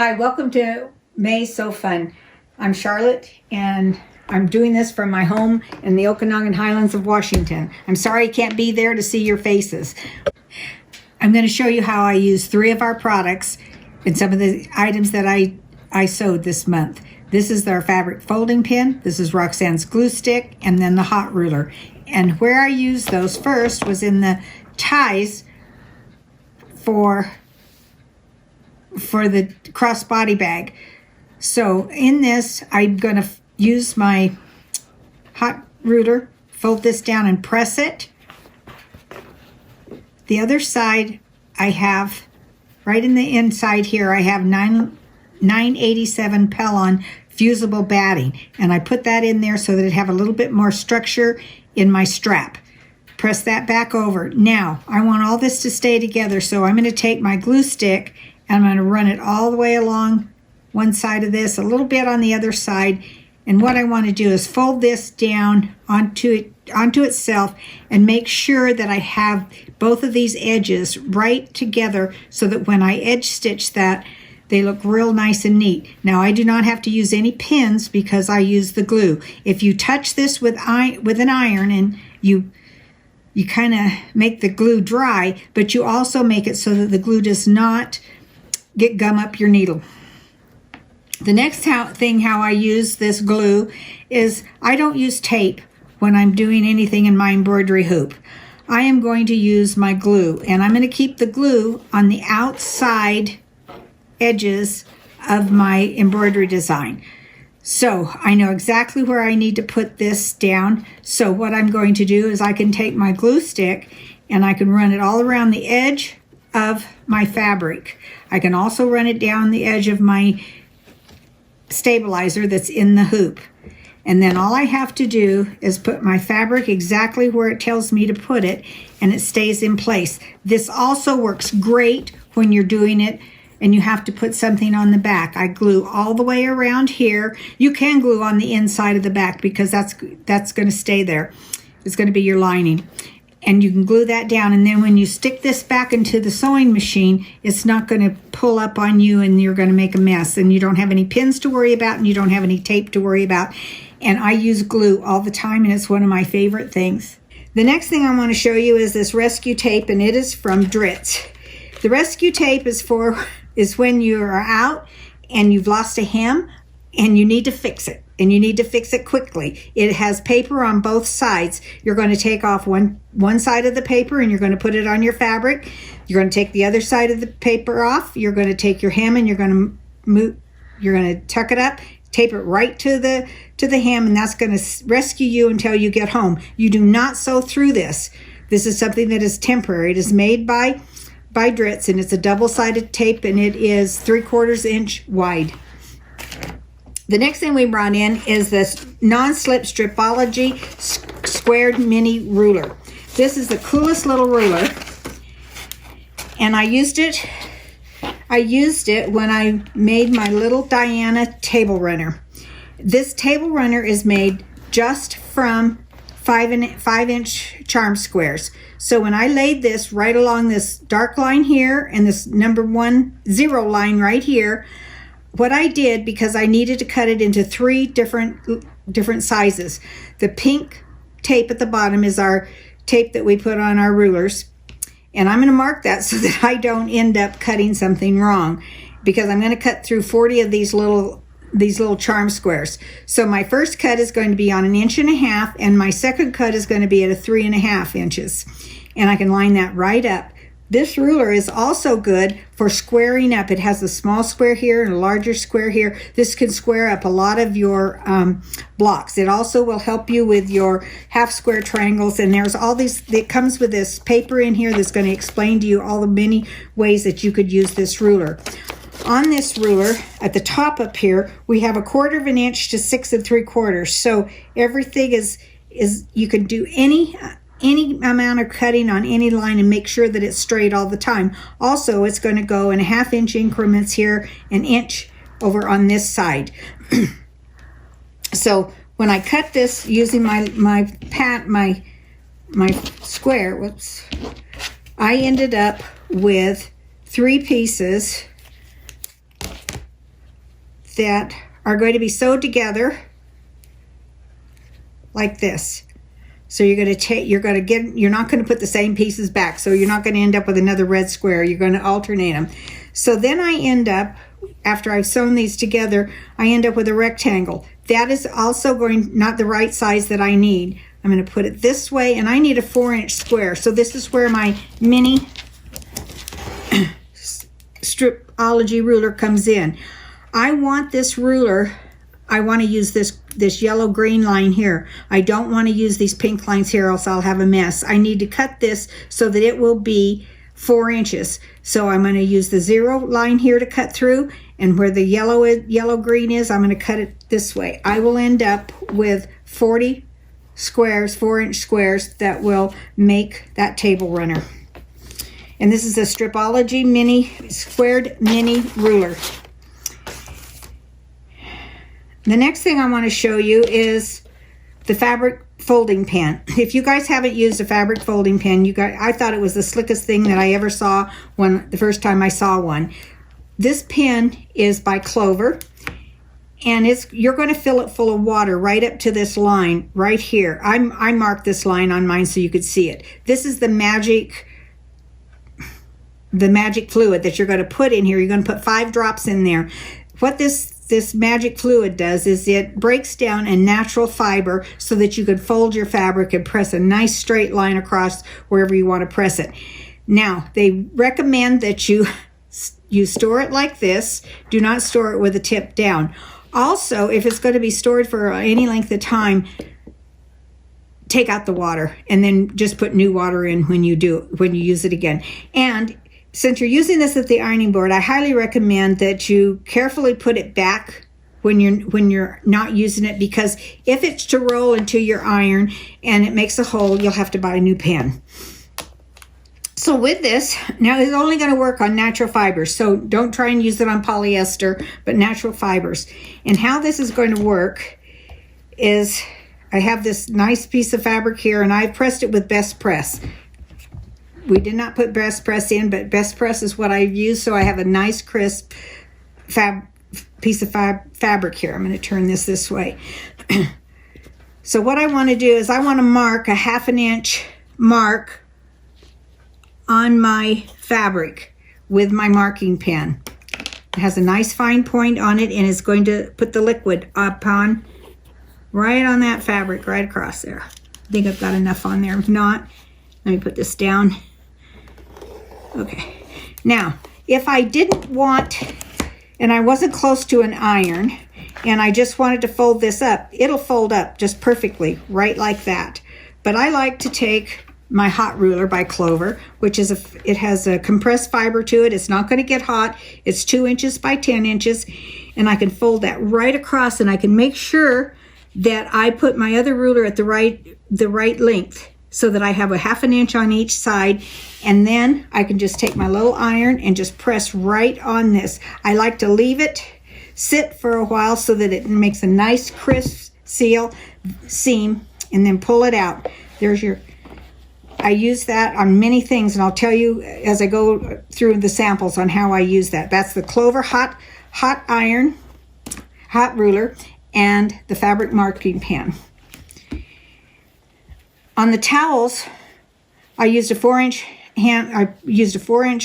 Hi, welcome to May's So Fun. I'm Charlotte, and I'm doing this from my home in the Okanagan Highlands of Washington. I'm sorry I can't be there to see your faces. I'm going to show you how I use 3 of our products and some of the items that I sewed this month. This is our fabric folding pin, this is Roxanne's glue stick, and then the hot ruler. And where I used those first was in the ties for the crossbody bag. So in this, I'm going to use my hot ruler, fold this down and press it. The other side, I have, right in the inside here, I have 987 Pellon fusible batting. And I put that in there so that it have a little bit more structure in my strap. Press that back over. Now, I want all this to stay together, so I'm going to take my glue stick and I'm going to run it all the way along one side of this, a little bit on the other side. And what I want to do is fold this down onto itself and make sure that I have both of these edges right together so that when I edge stitch that, they look real nice and neat. Now, I do not have to use any pins because I use the glue. If you touch this with an iron and you kind of make the glue dry, but you also make it so that the glue does not get gum up your needle. The next thing how I use this glue is I don't use tape when I'm doing anything in my embroidery hoop. I am going to use my glue, and I'm going to keep the glue on the outside edges of my embroidery design. So I know exactly where I need to put this down. So what I'm going to do is I can take my glue stick and I can run it all around the edge of my fabric. I can also run it down the edge of my stabilizer that's in the hoop. And then all I have to do is put my fabric exactly where it tells me to put it, and it stays in place. This also works great when you're doing it and you have to put something on the back. I glue all the way around here. You can glue on the inside of the back because that's going to stay there. It's going to be your lining. And you can glue that down, and then when you stick this back into the sewing machine, it's not going to pull up on you and you're going to make a mess, and you don't have any pins to worry about and you don't have any tape to worry about. And I use glue all the time, and it's one of my favorite things. The next thing I want to show you is this rescue tape, and it is from Dritz. The rescue tape is when you are out and you've lost a hem and you need to fix it. And you need to fix it quickly. It has paper on both sides. You're going to take off one side of the paper and you're going to put it on your fabric. You're going to take the other side of the paper off. You're going to take your hem and you're going to tuck it up, tape it right to the hem, and that's going to rescue you until you get home. You do not sew through this. This is something that is temporary. It is made by Dritz, and it's a double-sided tape, and it is 3/4 inch wide. The next thing we brought in is this non-slip Stripology squared mini ruler. This is the coolest little ruler, and I used it when I made my little Diana table runner. This table runner is made just from 5-inch charm squares. So when I laid this right along this dark line here and this number 10 line right here, what I did, because I needed to cut it into 3 different sizes. The pink tape at the bottom is our tape that we put on our rulers. And I'm going to mark that so that I don't end up cutting something wrong, because I'm going to cut through 40 of these little charm squares. So my first cut is going to be on 1.5 inches, and my second cut is going to be at 3.5 inches. And I can line that right up. This ruler is also good for squaring up. It has a small square here and a larger square here. This can square up a lot of your blocks. It also will help you with your half square triangles. And there's all these, it comes with this paper in here that's going to explain to you all the many ways that you could use this ruler. On this ruler, at the top up here, we have 1/4 inch to 6 3/4. So everything is you can do any amount of cutting on any line and make sure that it's straight all the time. Also, it's going to go in 1/2 inch increments here, 1 inch over on this side. So when I cut this using my square, I ended up with 3 pieces that are going to be sewed together like this. So you're going to you're not going to put the same pieces back. So you're not going to end up with another red square. You're going to alternate them. So then I end up, after I've sewn these together, I end up with a rectangle. That is also not the right size that I need. I'm going to put it this way, and I need a 4-inch square. So this is where my mini Stripology ruler comes in. I want this ruler, I want to use this yellow-green line here. I don't want to use these pink lines here, else I'll have a mess. I need to cut this so that it will be 4 inches. So I'm going to use the 0 line here to cut through, and where the yellow-green is, I'm going to cut it this way. I will end up with 40 squares, 4-inch squares, that will make that table runner. And this is a Stripology squared mini ruler. The next thing I want to show you is the fabric folding pen. If you guys haven't used a fabric folding pen, I thought it was the slickest thing that I ever saw the first time I saw one. This pen is by Clover, and you're going to fill it full of water right up to this line right here. I marked this line on mine so you could see it. This is the magic fluid that you're going to put in here. You're going to put 5 drops in there. What this magic fluid does is it breaks down a natural fiber so that you could fold your fabric and press a nice straight line across wherever you want to press it. Now, they recommend that you store it like this. Do not store it with the tip down. Also, if it's going to be stored for any length of time, take out the water and then just put new water in when you use it again. And since you're using this at the ironing board, I highly recommend that you carefully put it back when you're not using it, because if it's to roll into your iron and it makes a hole, you'll have to buy a new pen. So with this, now it's only going to work on natural fibers, so don't try and use it on polyester, but natural fibers. And how this is going to work is I have this nice piece of fabric here, and I've pressed it with Best Press. We did not put Best Press in, but Best Press is what I've used, so I have a nice crisp piece of fabric here. I'm going to turn this way. So what I want to do is I want to mark a 1/2 inch mark on my fabric with my marking pen. It has a nice fine point on it, and it's going to put the liquid right on that fabric right across there. I think I've got enough on there. If not, let me put this down. Okay. Now, if I didn't want, and I wasn't close to an iron, and I just wanted to fold this up, it'll fold up just perfectly, right like that. But I like to take my hot ruler by Clover, which is it has a compressed fiber to it. It's not going to get hot. It's 2 inches by 10 inches, and I can fold that right across, and I can make sure that I put my other ruler at the right length, so that I have a 1/2 inch on each side, and then I can just take my little iron and just press right on this. I like to leave it sit for a while so that it makes a nice crisp seam, and then pull it out. I use that on many things, and I'll tell you as I go through the samples on how I use that. That's the Clover hot ruler, and the fabric marking pen. On the towels, I used a 4-inch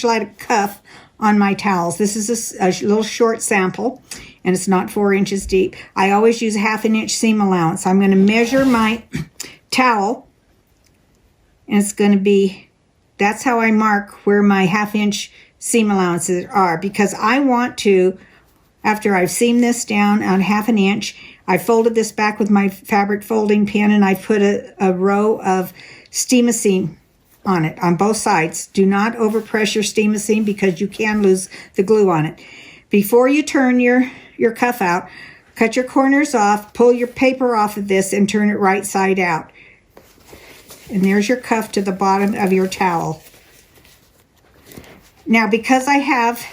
light cuff on my towels. This is a little short sample, and it's not 4 inches deep. I always use a 1/2 inch seam allowance. I'm going to measure my towel, and it's going to be, that's how I mark where my 1/2 inch seam allowances are, because I want to, after I've seamed this down on 1/2 inch, I folded this back with my fabric folding pen, and I put a row of steam-a-seam on it on both sides. Do not overpress your steam-a-seam, because you can lose the glue on it. Before you turn your cuff out, cut your corners off, pull your paper off of this, and turn it right side out. And there's your cuff to the bottom of your towel. Now, because I have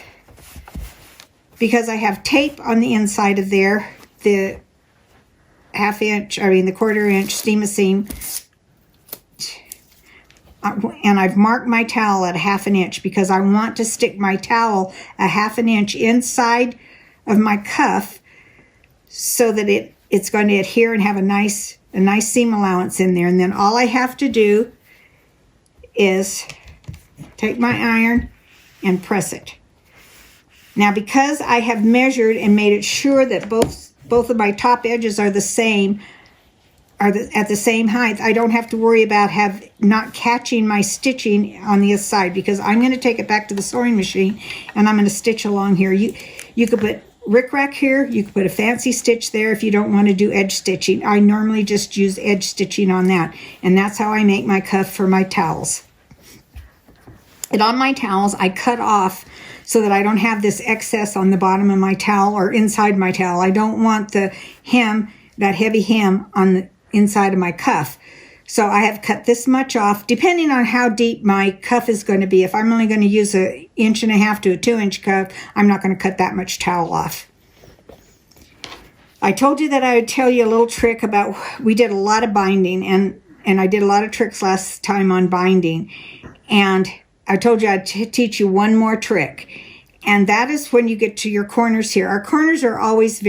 tape on the inside of there, the 1/4 inch steam-a-seam, and I've marked my towel at 1/2 inch, because I want to stick my towel a 1/2 inch inside of my cuff so that it's going to adhere and have a nice seam allowance in there. And then all I have to do is take my iron and press it. Now, because I have measured and made it sure that both of my top edges are the same, at the same height, I don't have to worry about not catching my stitching on the other side, because I'm going to take it back to the sewing machine and I'm going to stitch along here. You could put rickrack here, you could put a fancy stitch there if you don't want to do edge stitching. I normally just use edge stitching on that, and that's how I make my cuff for my towels. And on my towels, I cut off so that I don't have this excess on the bottom of my towel or inside my towel. I don't want the hem, that heavy hem, on the inside of my cuff. So I have cut this much off, depending on how deep my cuff is going to be. If I'm only going to use 1.5 inches to a 2-inch cuff, I'm not going to cut that much towel off. I told you that I would tell you a little trick about, we did a lot of binding, and I did a lot of tricks last time on binding. And I told you I'd teach you one more trick. And that is when you get to your corners here. Our corners are always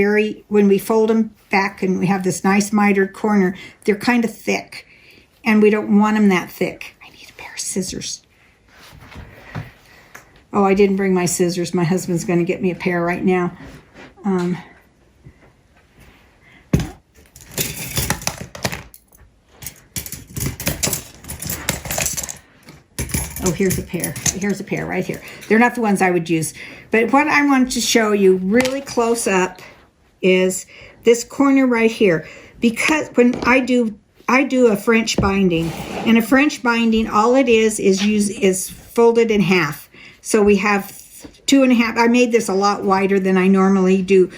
when we fold them back and we have this nice mitered corner, they're kind of thick. And we don't want them that thick. I need a pair of scissors. Oh, I didn't bring my scissors. My husband's going to get me a pair right now. Oh, here's a pair. Here's a pair right here. They're not the ones I would use. But what I wanted to show you really close up is this corner right here. Because when I do a French binding, and a French binding, all it is folded in half. So we have 2.5. I made this a lot wider than I normally do.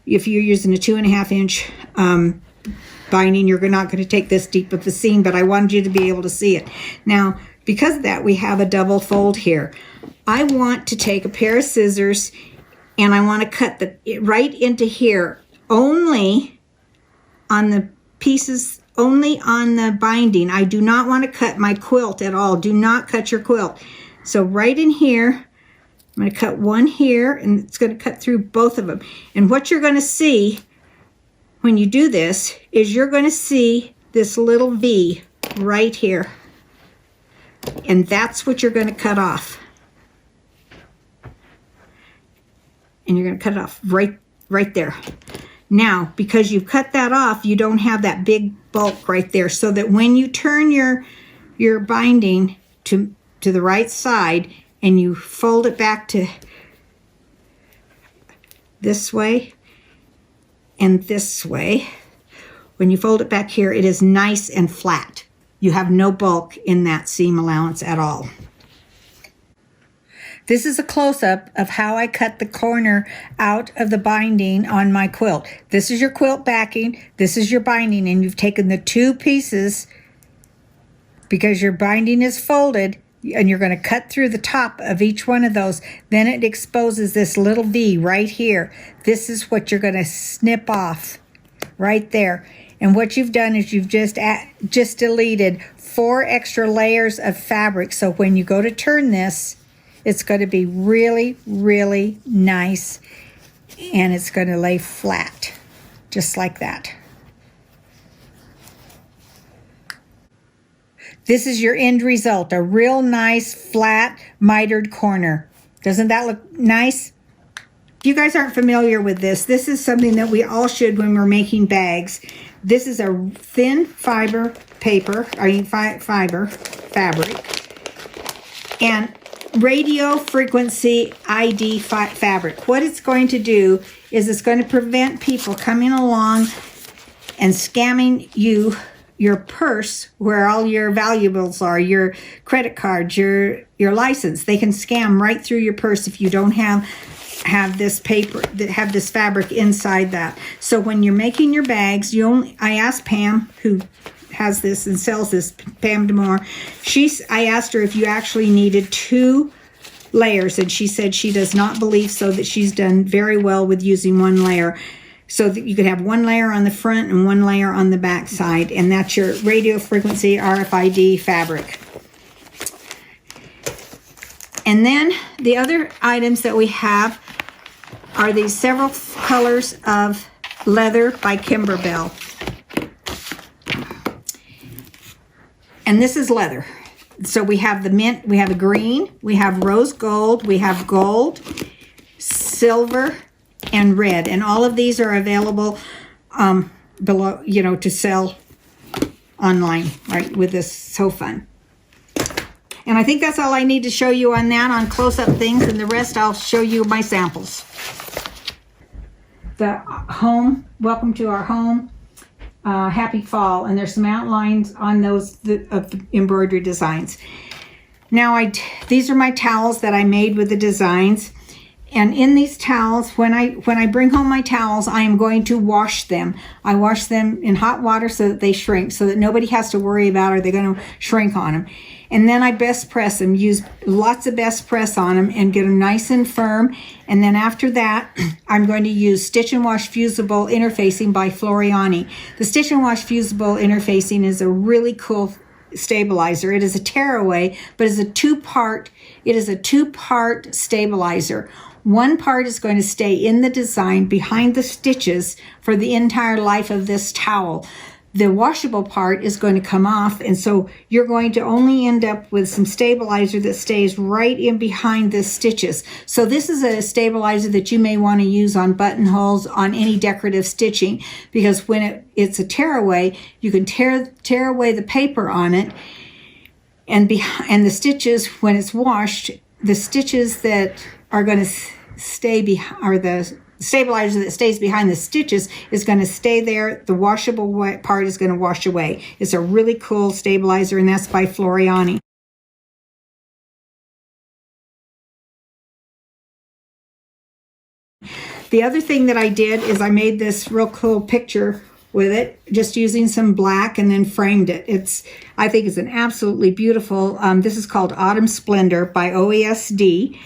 If you're using a 2.5 inch binding, you're not going to take this deep of a seam, but I wanted you to be able to see it. Now, because of that, we have a double fold here. I want to take a pair of scissors and I want to cut right into here, only on the pieces, only on the binding. I do not want to cut my quilt at all. Do not cut your quilt. So right in here, I'm going to cut one here, and it's going to cut through both of them. And what you're going to see when you do this is you're going to see this little V right here. And that's what you're going to cut off. And you're going to cut it off right there. Now, because you've cut that off, you don't have that big bulk right there, so that when you turn your binding to the right side and you fold it back to this way and this way, when you fold it back here, it is nice and flat. You have no bulk in that seam allowance at all. This is a close-up of how I cut the corner out of the binding on my quilt. This is your quilt backing, this is your binding, and you've taken the two pieces, because your binding is folded, and you're going to cut through the top of each one of those. Then it exposes this little V right here. This is what you're going to snip off right there. And what you've done is you've just deleted 4 extra layers of fabric. So when you go to turn this, it's going to be really, really nice, and it's going to lay flat, just like that. This is your end result, a real nice, flat, mitered corner. Doesn't that look nice? If you guys aren't familiar with this is something that we all should when we're making bags. This is a thin fiber paper, fiber fabric, and radio frequency ID fabric. What it's going to do is it's going to prevent people coming along and scamming your purse, where all your valuables are, your credit cards, your license. They can scam right through your purse if you don't have this paper, have this fabric inside that. So when you're making your bags, I asked Pam, who has this and sells this, Pam DeMore, I asked her if you actually needed 2 layers, and she said she does not believe so, that she's done very well with using 1 layer, so that you could have 1 layer on the front and 1 layer on the back side, and that's your radio frequency RFID fabric. And then the other items that we have are these several colors of leather by Kimberbell. And this is leather. So we have the mint, we have the green, we have rose gold, we have gold, silver, and red. And all of these are available below, you know, to sell online, right, with this. So fun. And I think that's all I need to show you on that, on close-up things, and the rest I'll show you my samples. The home, welcome to our home, happy fall, and there's some outlines on those of the embroidery designs. Now these are my towels that I made with the designs. And in these towels, when I bring home my towels, I am going to wash them. I wash them in hot water so that they shrink, so that nobody has to worry about are they going to shrink on them. And then I best press them, use lots of best press on them and get them nice and firm. And then after that, I'm going to use Stitch and Wash Fusible Interfacing by Floriani. The Stitch and Wash Fusible Interfacing is a really cool stabilizer. It is a tearaway, but it is a two-part stabilizer. One part is going to stay in the design behind the stitches for the entire life of this towel. The washable part is going to come off, and so you're going to only end up with some stabilizer that stays right in behind the stitches. So this is a stabilizer that you may want to use on buttonholes, on any decorative stitching, because when it's a tearaway, you can tear away the paper on it, and the stitches, when it's washed, the stitches that are going to stay behind, or the stabilizer that stays behind the stitches is going to stay there. The washable part is going to wash away. It's a really cool stabilizer, and that's by Floriani. The other thing that I did is I made this real cool picture with it, just using some black, and then framed it. I think it's an absolutely beautiful, this is called Autumn Splendor by OESD.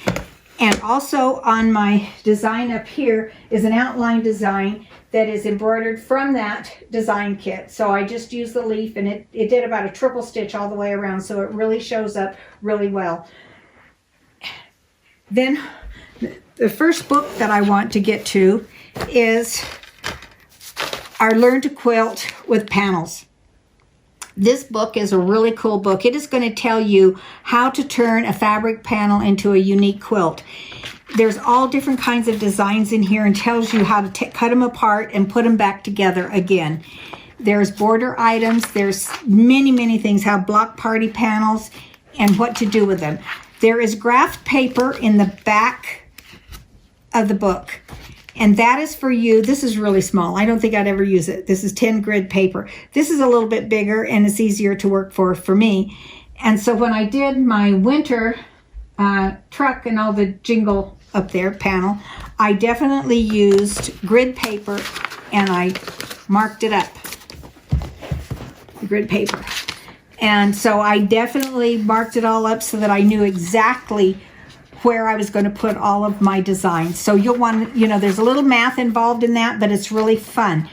And also on my design up here is an outline design that is embroidered from that design kit. So I just used the leaf, and it did about a triple stitch all the way around, so it really shows up really well. Then the first book that I want to get to is our Learn to Quilt with Panels. This book is a really cool book. It is going to tell you how to turn a fabric panel into a unique quilt. There's all different kinds of designs in here, and tells you how to cut them apart and put them back together again. There's border items. There's many, many things, how block party panels and what to do with them. There is graph paper in the back of the book. And that is for you. This is really small. I don't think I'd ever use it. This is 10 grid paper. This is a little bit bigger, and it's easier to work for me. And so when I did my winter truck and all the jingle up there panel, I definitely used grid paper, and I marked it up. Grid paper. And so I definitely marked it all up so that I knew exactly where I was going to put all of my designs. So you'll want to, there's a little math involved in that, but it's really fun.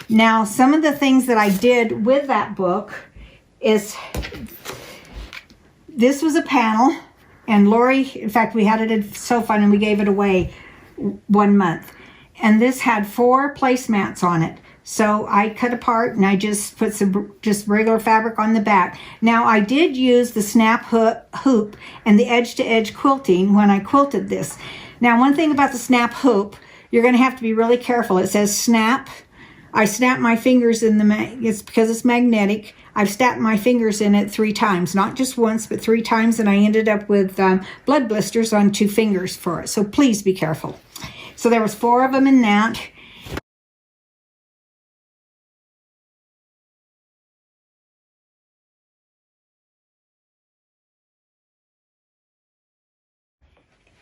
Now, some of the things that I did with that book is, this was a panel, and Lori, in fact, we had it at So Fun, and we gave it away 1 month. And this had 4 placemats on it. So I cut apart, and I just put some regular fabric on the back. Now, I did use the snap hoop and the edge-to-edge quilting when I quilted this. Now, one thing about the snap hoop, you're going to have to be really careful. It says snap. I snapped my fingers in it's because it's magnetic. I've snapped my fingers in it 3 times, not just once, but 3 times, and I ended up with blood blisters on 2 fingers for it. So please be careful. So there was 4 of them in that.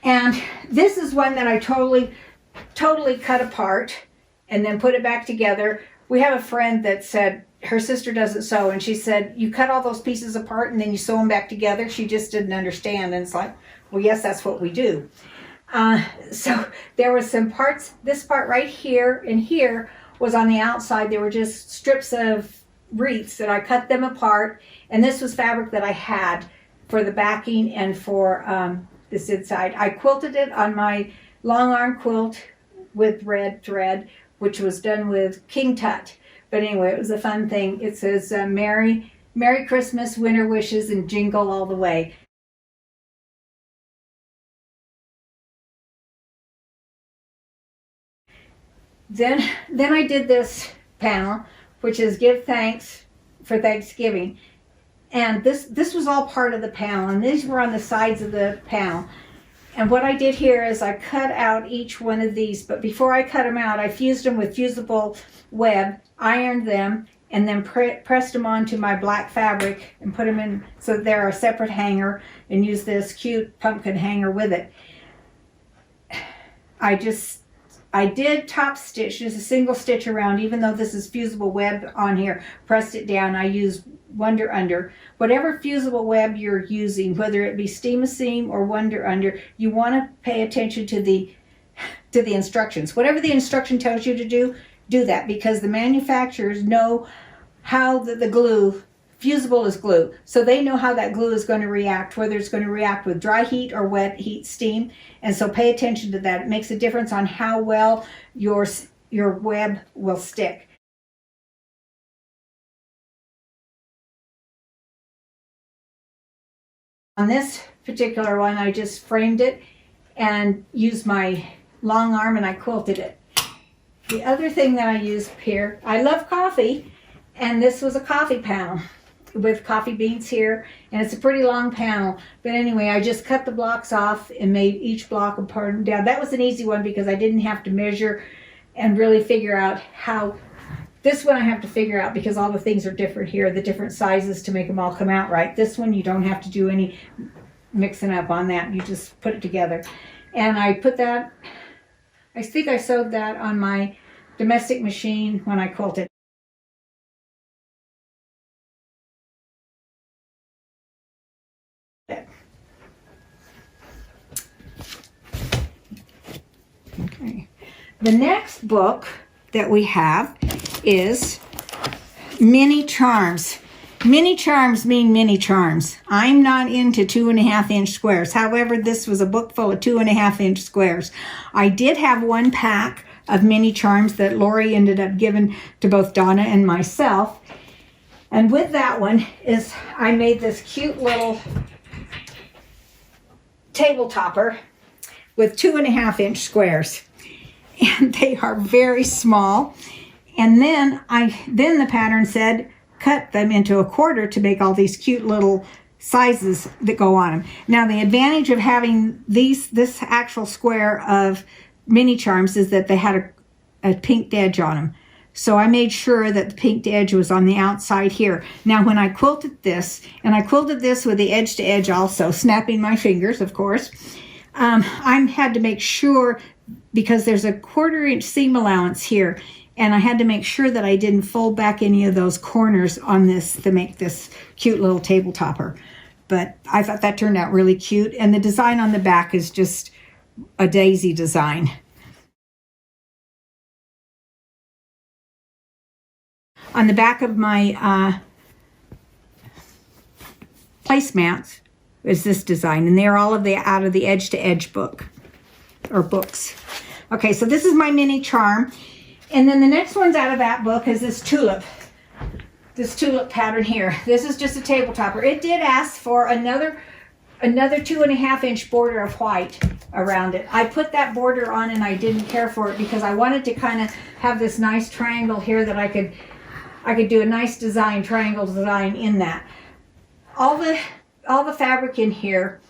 And this is one that I totally cut apart and then put it back together. We have a friend that said her sister doesn't sew, and she said, you cut all those pieces apart and then you sew them back together. She just didn't understand. And it's like, well, yes, that's what we do. So there were some parts, this part right here and here was on the outside. They were just strips of wreaths, and I cut them apart. And this was fabric that I had for the backing and for this inside. I quilted it on my long arm quilt with red thread, which was done with King Tut. But anyway, it was a fun thing. It says, Merry Christmas, winter wishes, and jingle all the way. Then I did this panel, which is Give Thanks for Thanksgiving. And this was all part of the panel, and these were on the sides of the panel. And what I did here is I cut out each one of these, but before I cut them out, I fused them with fusible web, ironed them, and then pressed them onto my black fabric and put them in so they're a separate hanger, and used this cute pumpkin hanger with it. I did top stitch, just a single stitch around, even though this is fusible web on here, pressed it down. I used Wonder Under. Whatever fusible web you're using, whether it be Steam a Seam or Wonder Under, you want to pay attention to the instructions. Whatever the instruction tells you to do that, because the manufacturers know how the glue, fusible is glue, so they know how that glue is going to react, whether it's going to react with dry heat or wet heat steam. And so pay attention to that. It makes a difference on how well your web will stick. On this particular one, I just framed it and used my long arm and I quilted it. The other thing that I used here, I love coffee, and this was a coffee panel with coffee beans here, and it's a pretty long panel. But anyway, I just cut the blocks off and made each block and parted them down. That was an easy one because I didn't have to measure and really figure out how. This one I have to figure out because all the things are different here, the different sizes to make them all come out right. This one you don't have to do any mixing up on that. You just put it together. And I put that, I think I sewed that on my domestic machine when I quilted. Okay. The next book that we have is Mini Charms. Mini charms mean mini charms. I'm not into 2.5-inch squares. However, this was a book full of 2.5-inch squares. I did have one pack of mini charms that Lori ended up giving to both Donna and myself. And with that one is I made this cute little table topper with 2.5-inch squares. And they are very small. And then the pattern said, cut them into a quarter to make all these cute little sizes that go on them. Now, the advantage of having this actual square of mini charms is that they had a pinked edge on them. So I made sure that the pinked edge was on the outside here. Now, when I quilted this, and I quilted this with the edge to edge also, snapping my fingers, of course, I had to make sure, because there's a 1/4-inch seam allowance here, and I had to make sure that I didn't fold back any of those corners on this to make this cute little table topper. But I thought that turned out really cute. And the design on the back is just a daisy design. On the back of my placemats is this design. And they're all out of the Edge to Edge book, or books. Okay, so this is my mini charm. And then the next one's out of that book is this tulip pattern here. This is just a table topper. It did ask for another 2.5-inch border of white around it. I put that border on and I didn't care for it because I wanted to kind of have this nice triangle here that I could do a nice design, triangle design in that. All the fabric in here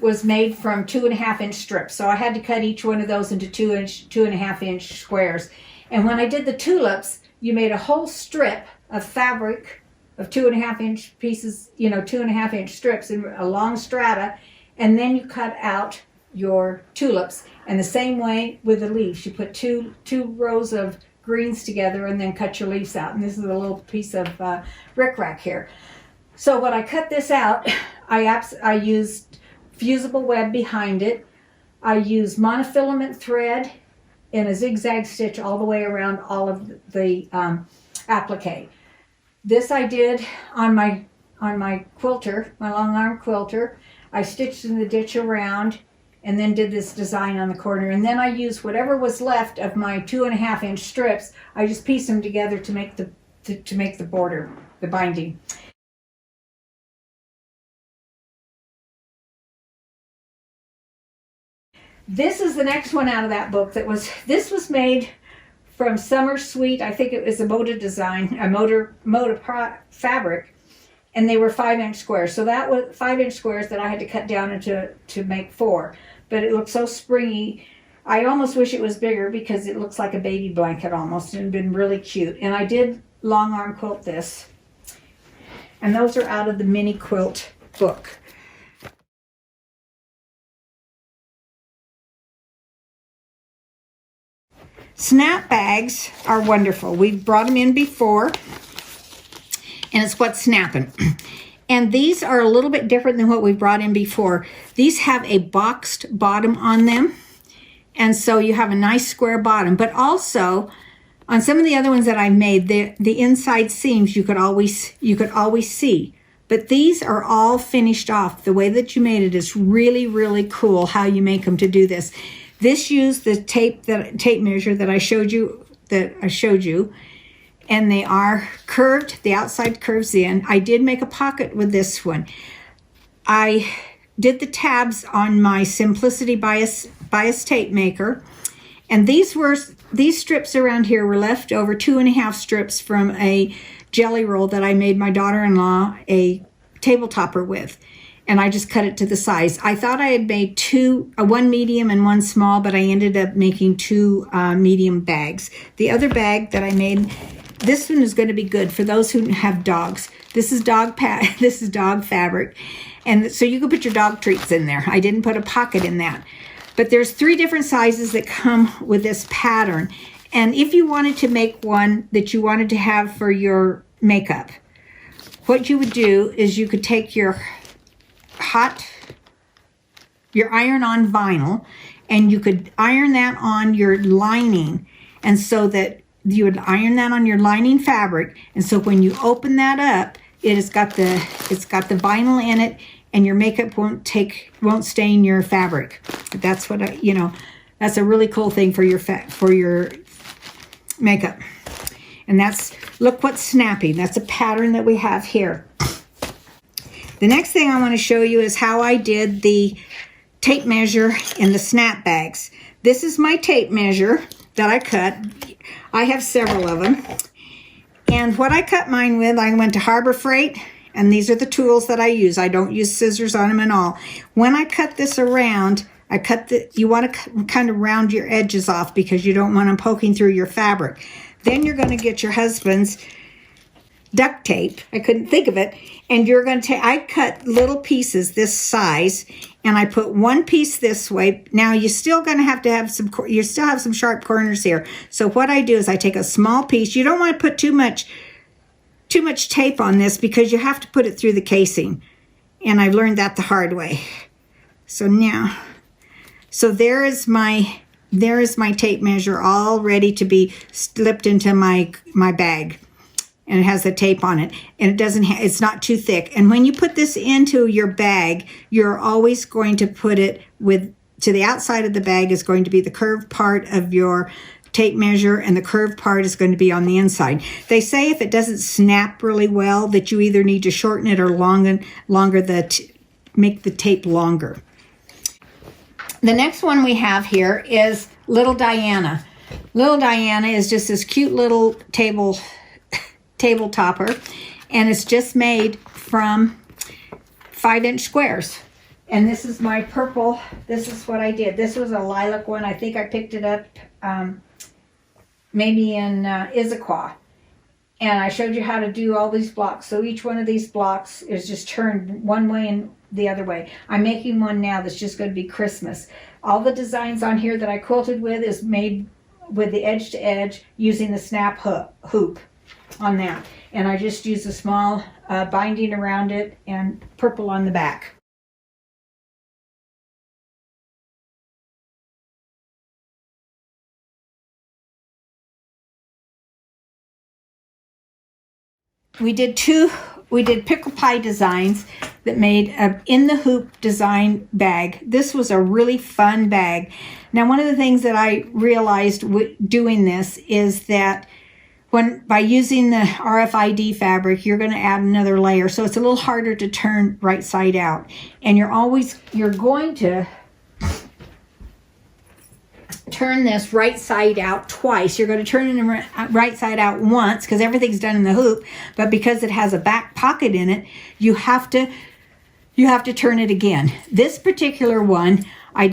was made from 2.5-inch strips. So I had to cut each one of those into 2.5-inch squares. And when I did the tulips, you made a whole strip of fabric of 2.5-inch pieces, 2.5-inch strips in a long strata, and then you cut out your tulips. And the same way with the leaves, you put two rows of greens together and then cut your leaves out. And this is a little piece of rickrack here. So when I cut this out, I used fusible web behind it. I used monofilament thread in a zigzag stitch all the way around all of the applique. This I did on on my quilter, my long arm quilter. I stitched in the ditch around and then did this design on the corner. And then I used whatever was left of my 2.5 inch strips. I just pieced them together to make the border, the binding. This is the next one out of that book. This was made from Summer Sweet. I think it was a Moda design, a Moda fabric, and they were 5-inch squares. So that was 5-inch squares that I had to cut down into to make 4. But it looks so springy. I almost wish it was bigger because it looks like a baby blanket almost, and been really cute. And I did long arm quilt this, and those are out of the mini quilt book. Snap bags are wonderful. We've brought them in before, and it's what's snapping. And these are a little bit different than what we brought in before. These have a boxed bottom on them, and so you have a nice square bottom. But also, on some of the other ones that I made, the inside seams you could always see. But these are all finished off. The way that you made it is really, really cool. How you make them to do this. This used the tape measure that I showed you, and they are curved. The outside curves in. I did make a pocket with this one. I did the tabs on my Simplicity bias tape maker, and these strips around here were left over, 2.5 strips from a jelly roll that I made my daughter-in-law a table topper with. And I just cut it to the size. I thought I had made one medium and one small, but I ended up making 2 medium bags. The other bag that I made, this one is going to be good for those who have dogs. This is dog fabric, and so you can put your dog treats in there. I didn't put a pocket in that, but there's 3 different sizes that come with this pattern. And if you wanted to make one that you wanted to have for your makeup, what you would do is you could take your iron-on vinyl, and you could iron that on your lining, and so that you would iron that on your lining fabric, and so when you open that up, it's got the vinyl in it, and your makeup won't stain your fabric. That's what that's a really cool thing for your makeup. And look what's snapping. That's a pattern that we have here. The next thing I want to show you is how I did the tape measure in the snap bags. This is my tape measure that I cut. I have several of them. And what I cut mine with, I went to Harbor Freight, and these are the tools that I use. I don't use scissors on them at all. When I cut this around, you want to kind of round your edges off because you don't want them poking through your fabric. Then you're going to get your husband's duct tape. I couldn't think of it. And you're going to I cut little pieces this size, and I put one piece this way. Now you're still going to have some sharp corners here. So what I do is I take a small piece. You don't want to put too much tape on this because you have to put it through the casing. And I learned that the hard way. So there is my tape measure all ready to be slipped into my bag. And it has the tape on it, and it's not too thick. And when you put this into your bag, you're always going to put it to the outside of the bag is going to be the curved part of your tape measure, and the curved part is going to be on the inside. They say if it doesn't snap really well, that you either need to shorten it or make the tape longer. The next one we have here is Little Diana. Little Diana is just this cute little table topper, and it's just made from 5-inch squares. And this is my purple. This is what I did. This was a lilac one. I think I picked it up maybe in Issaquah. And I showed you how to do all these blocks. So each one of these blocks is just turned one way and the other way. I'm making one now that's just going to be Christmas. All the designs on here that I quilted with is made with the edge to edge using the snap hoop on that. And I just use a small binding around it and purple on the back. We did two pickle pie designs that made a in the hoop design bag. This was a really fun bag. Now, one of the things that I realized doing this is that by using the RFID fabric, you're going to add another layer, so it's a little harder to turn right side out. And you're going to turn this right side out twice. You're going to turn it right side out once because everything's done in the hoop, but because it has a back pocket in it, you have to turn it again. This particular one, I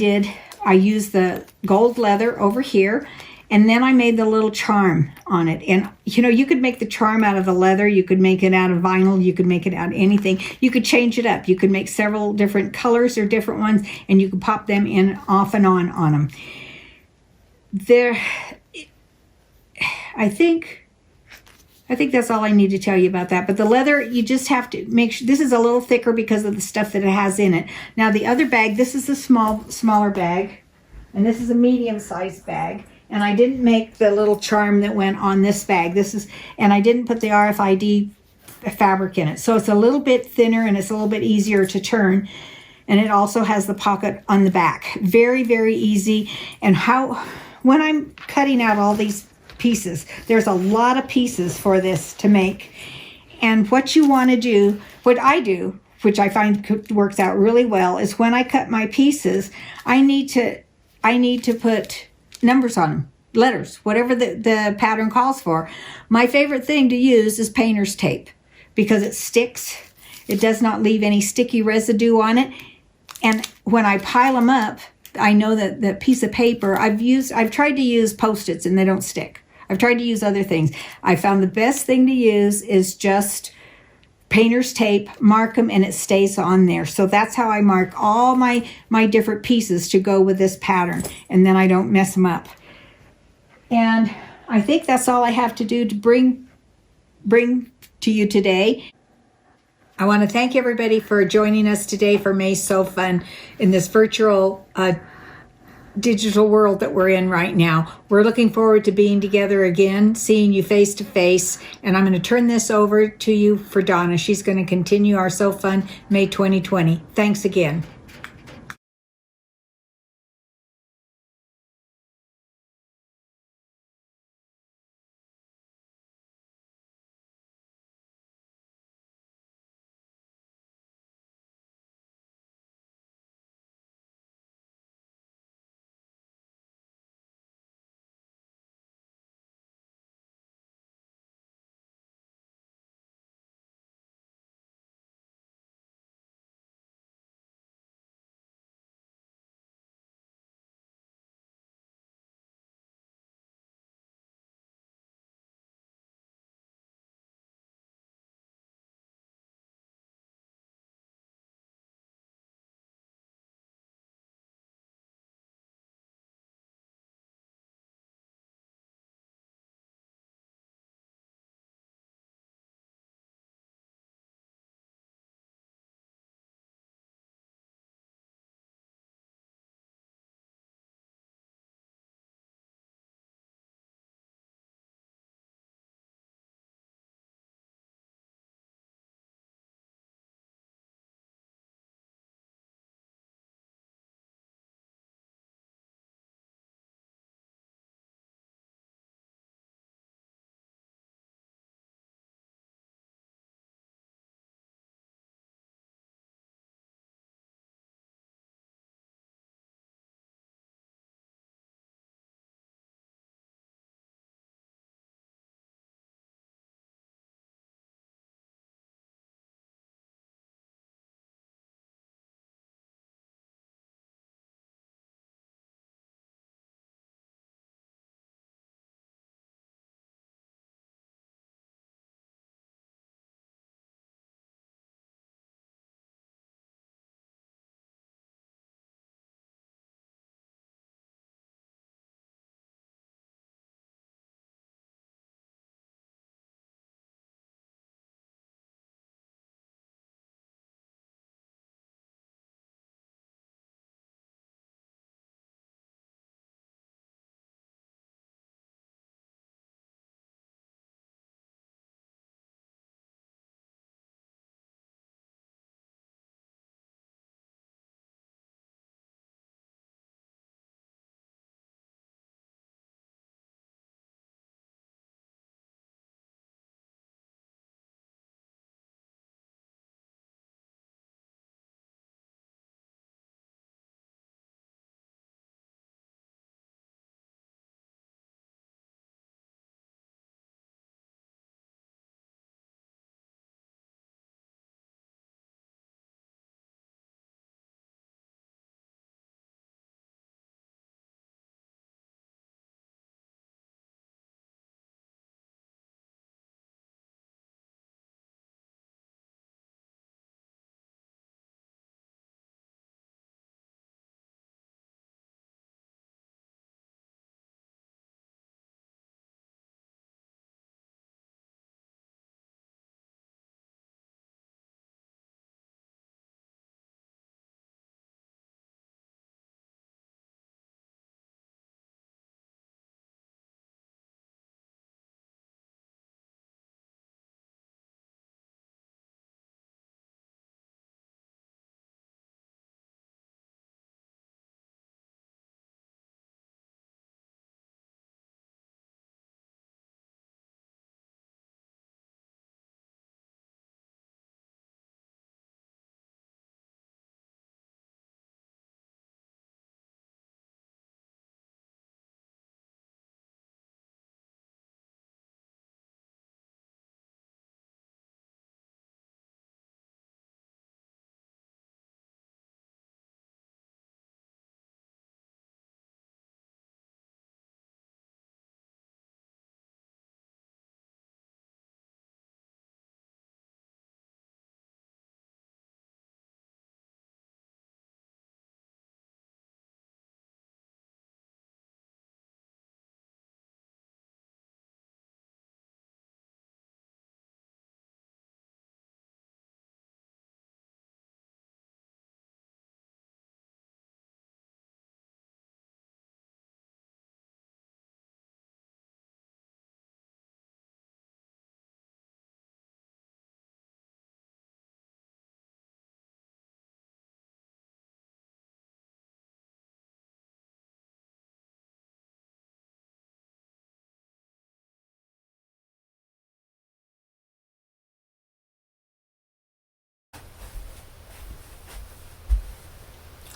used the gold leather over here, and then I made the little charm on it. And you could make the charm out of the leather, you could make it out of vinyl, you could make it out of anything. You could change it up. You could make several different colors or different ones, and you could pop them in off and on them. I think that's all I need to tell you about that. But the leather, you just have to make sure this is a little thicker because of the stuff that it has in it. Now the other bag, this is a smaller bag, and this is a medium-sized bag. And I didn't make the little charm that went on this bag. And I didn't put the RFID fabric in it. So it's a little bit thinner and it's a little bit easier to turn. And it also has the pocket on the back. Very, very easy. And when I'm cutting out all these pieces, there's a lot of pieces for this to make. And what you want to do, what I do, which I find works out really well, is when I cut my pieces, I need to put numbers on them, letters, whatever the pattern calls for. My favorite thing to use is painter's tape because it sticks. It does not leave any sticky residue on it. And when I pile them up, I know that the piece of paper I've tried to use Post-its and they don't stick. I've tried to use other things. I found the best thing to use is just painter's tape, mark them, and it stays on there. So that's how I mark all my different pieces to go with this pattern, and then I don't mess them up. And I think that's all I have to do to bring to you today. I want to thank everybody for joining us today for May's Sew Fun in this virtual digital world that we're in right now. We're looking forward to being together again, seeing you face to face, and I'm going to turn this over to you for Donna. She's going to continue our Sew Fun May 2020. Thanks again.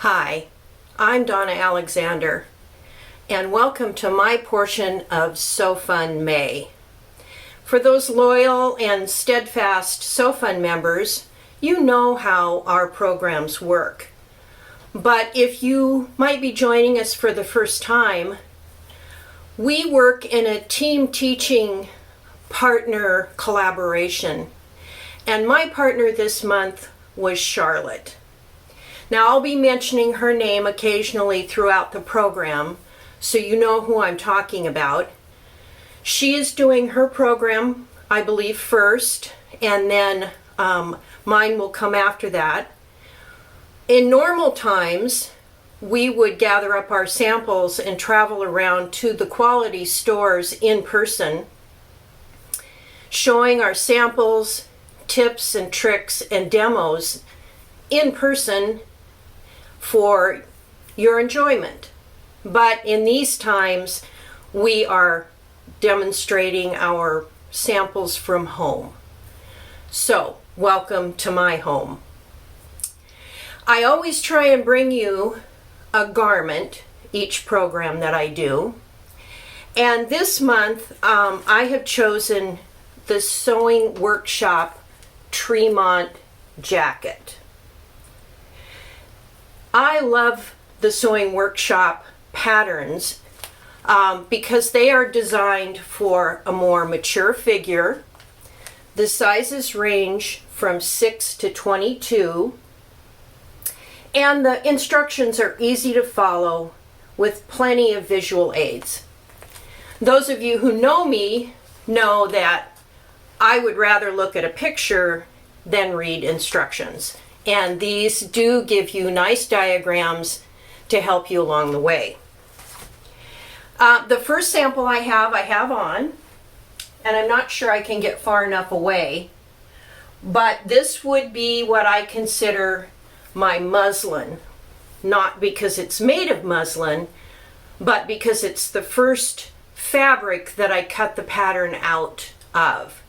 Hi, I'm Donna Alexander, and welcome to my portion of So Fun May. For those loyal and steadfast So Fun members, you know how our programs work. But if you might be joining us for the first time, we work in a team teaching partner collaboration, and my partner this month was Charlotte. Now, I'll be mentioning her name occasionally throughout the program, so you know who I'm talking about. She is doing her program, I believe, first, and then mine will come after that. In normal times, we would gather up our samples and travel around to the quality stores in person, showing our samples, tips and tricks and demos in person for your enjoyment. But in these times, we are demonstrating our samples from home. So, welcome to my home. I always try and bring you a garment each program that I do. And this month, I have chosen the Sewing Workshop Tremont jacket. I love the Sewing Workshop patterns because they are designed for a more mature figure. The sizes range from 6 to 22, and the instructions are easy to follow with plenty of visual aids. Those of you who know me know that I would rather look at a picture than read instructions. And these do give you nice diagrams to help you along the way. The first sample I have on, and I'm not sure I can get far enough away, but this would be what I consider my muslin, not because it's made of muslin, but because it's the first fabric that I cut the pattern out of.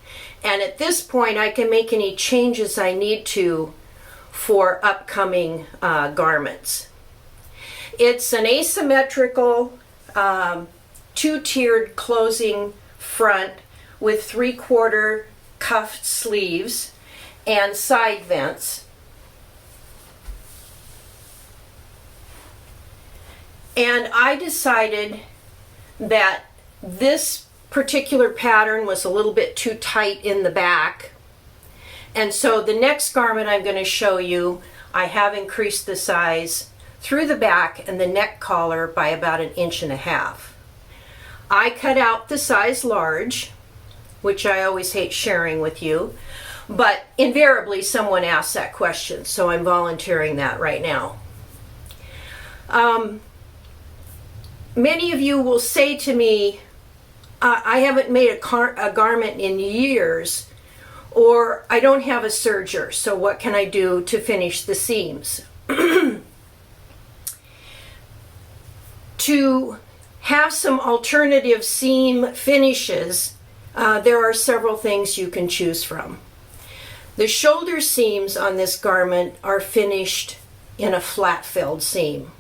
And at this point, I can make any changes I need to for upcoming garments. It's an asymmetrical two-tiered closing front with 3/4 cuffed sleeves and side vents. And I decided that this particular pattern was a little bit too tight in the back. And so the next garment I'm going to show you, I have increased the size through the back and the neck collar by about 1.5 inches. I cut out the size large, which I always hate sharing with you, but invariably someone asks that question, so I'm volunteering that right now. Many of you will say to me, I haven't made a garment in years, or I don't have a serger, so what can I do to finish the seams? To have some alternative seam finishes, there are several things you can choose from. The shoulder seams on this garment are finished in a flat-filled seam.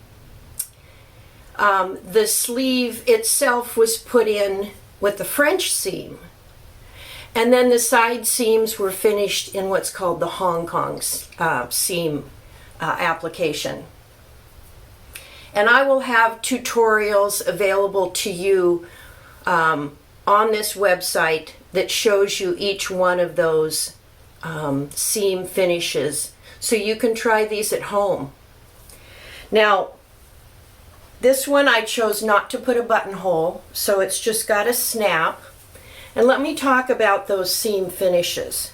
The sleeve itself was put in with the French seam, and then the side seams were finished in what's called the Hong Kong seam application. And I will have tutorials available to you on this website that shows you each one of those seam finishes, so you can try these at home. Now, this one I chose not to put a buttonhole, so it's just got a snap. And let me talk about those seam finishes.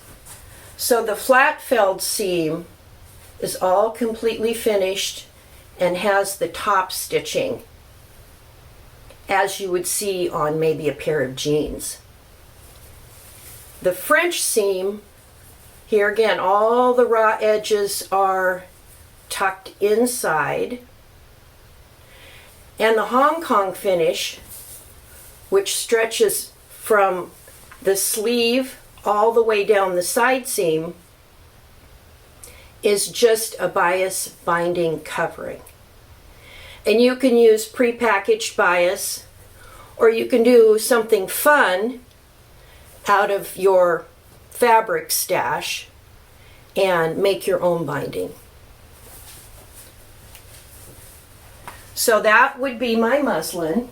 So the flat felled seam is all completely finished and has the top stitching, as you would see on maybe a pair of jeans. The French seam, here again, all the raw edges are tucked inside. And the Hong Kong finish, which stretches from the sleeve all the way down the side seam, is just a bias binding covering. And you can use prepackaged bias, or you can do something fun out of your fabric stash and make your own binding. So that would be my muslin.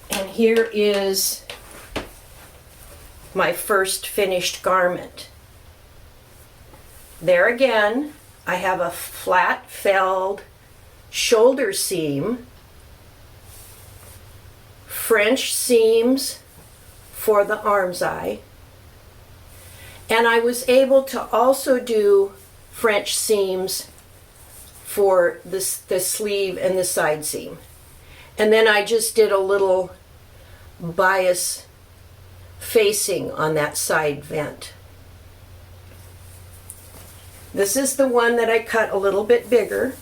And here is my first finished garment. There again, I have a flat felled shoulder seam, French seams for the arm's eye, and I was able to also do French seams for the sleeve and the side seam. And then I just did a little bias facing on that side vent. This is the one that I cut a little bit bigger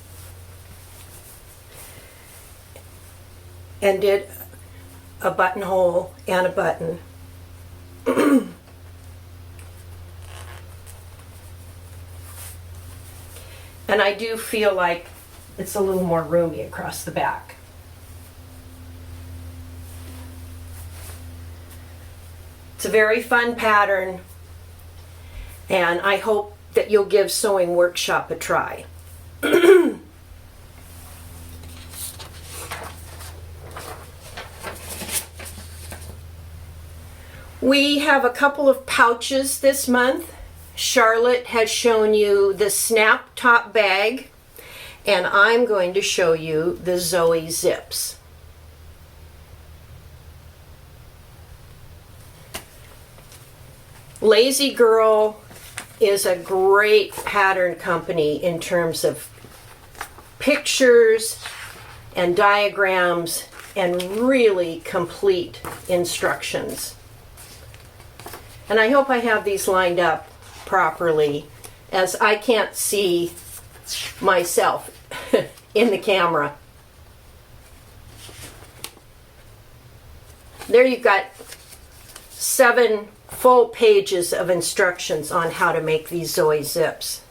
and did a buttonhole and a button. And I do feel like it's a little more roomy across the back. It's a very fun pattern, and I hope that you'll give Sewing Workshop a try. We have a couple of pouches this month. Charlotte has shown you the snap top bag, and I'm going to show you the Zoe zips. Lazy Girl is a great pattern company in terms of pictures and diagrams and really complete instructions. And I hope I have these lined up properly, as I can't see myself in the camera. There you've got 7 full pages of instructions on how to make these Zoe zips.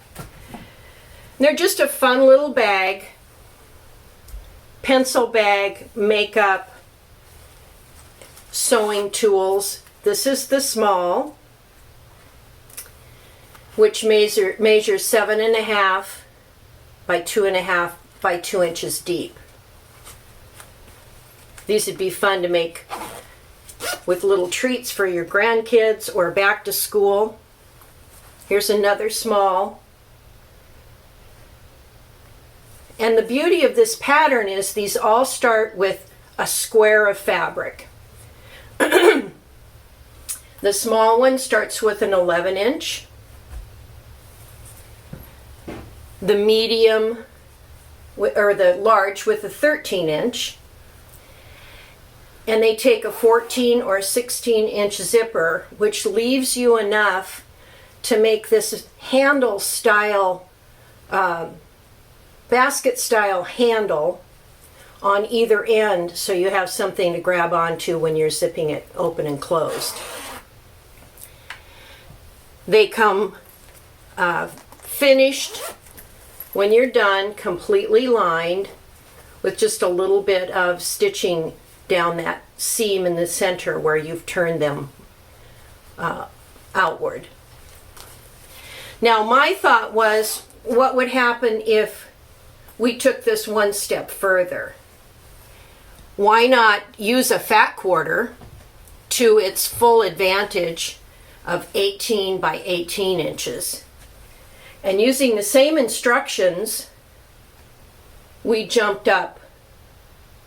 They're just a fun little bag, pencil bag, makeup, sewing tools. This is the small, which measures 7.5 by 2.5 by 2 inches deep. These would be fun to make with little treats for your grandkids or back to school. Here's another small. And the beauty of this pattern is these all start with a square of fabric. The small one starts with an 11 inch. The medium, or the large, with a 13 inch. And they take a 14 or 16 inch zipper, which leaves you enough to make this handle style, basket style handle on either end, so you have something to grab onto when you're zipping it open and closed. They come finished when you're done, completely lined, with just a little bit of stitching down that seam in the center where you've turned them outward. Now my thought was, what would happen if we took this one step further? Why not use a fat quarter to its full advantage of 18 by 18 inches? And using the same instructions, we jumped up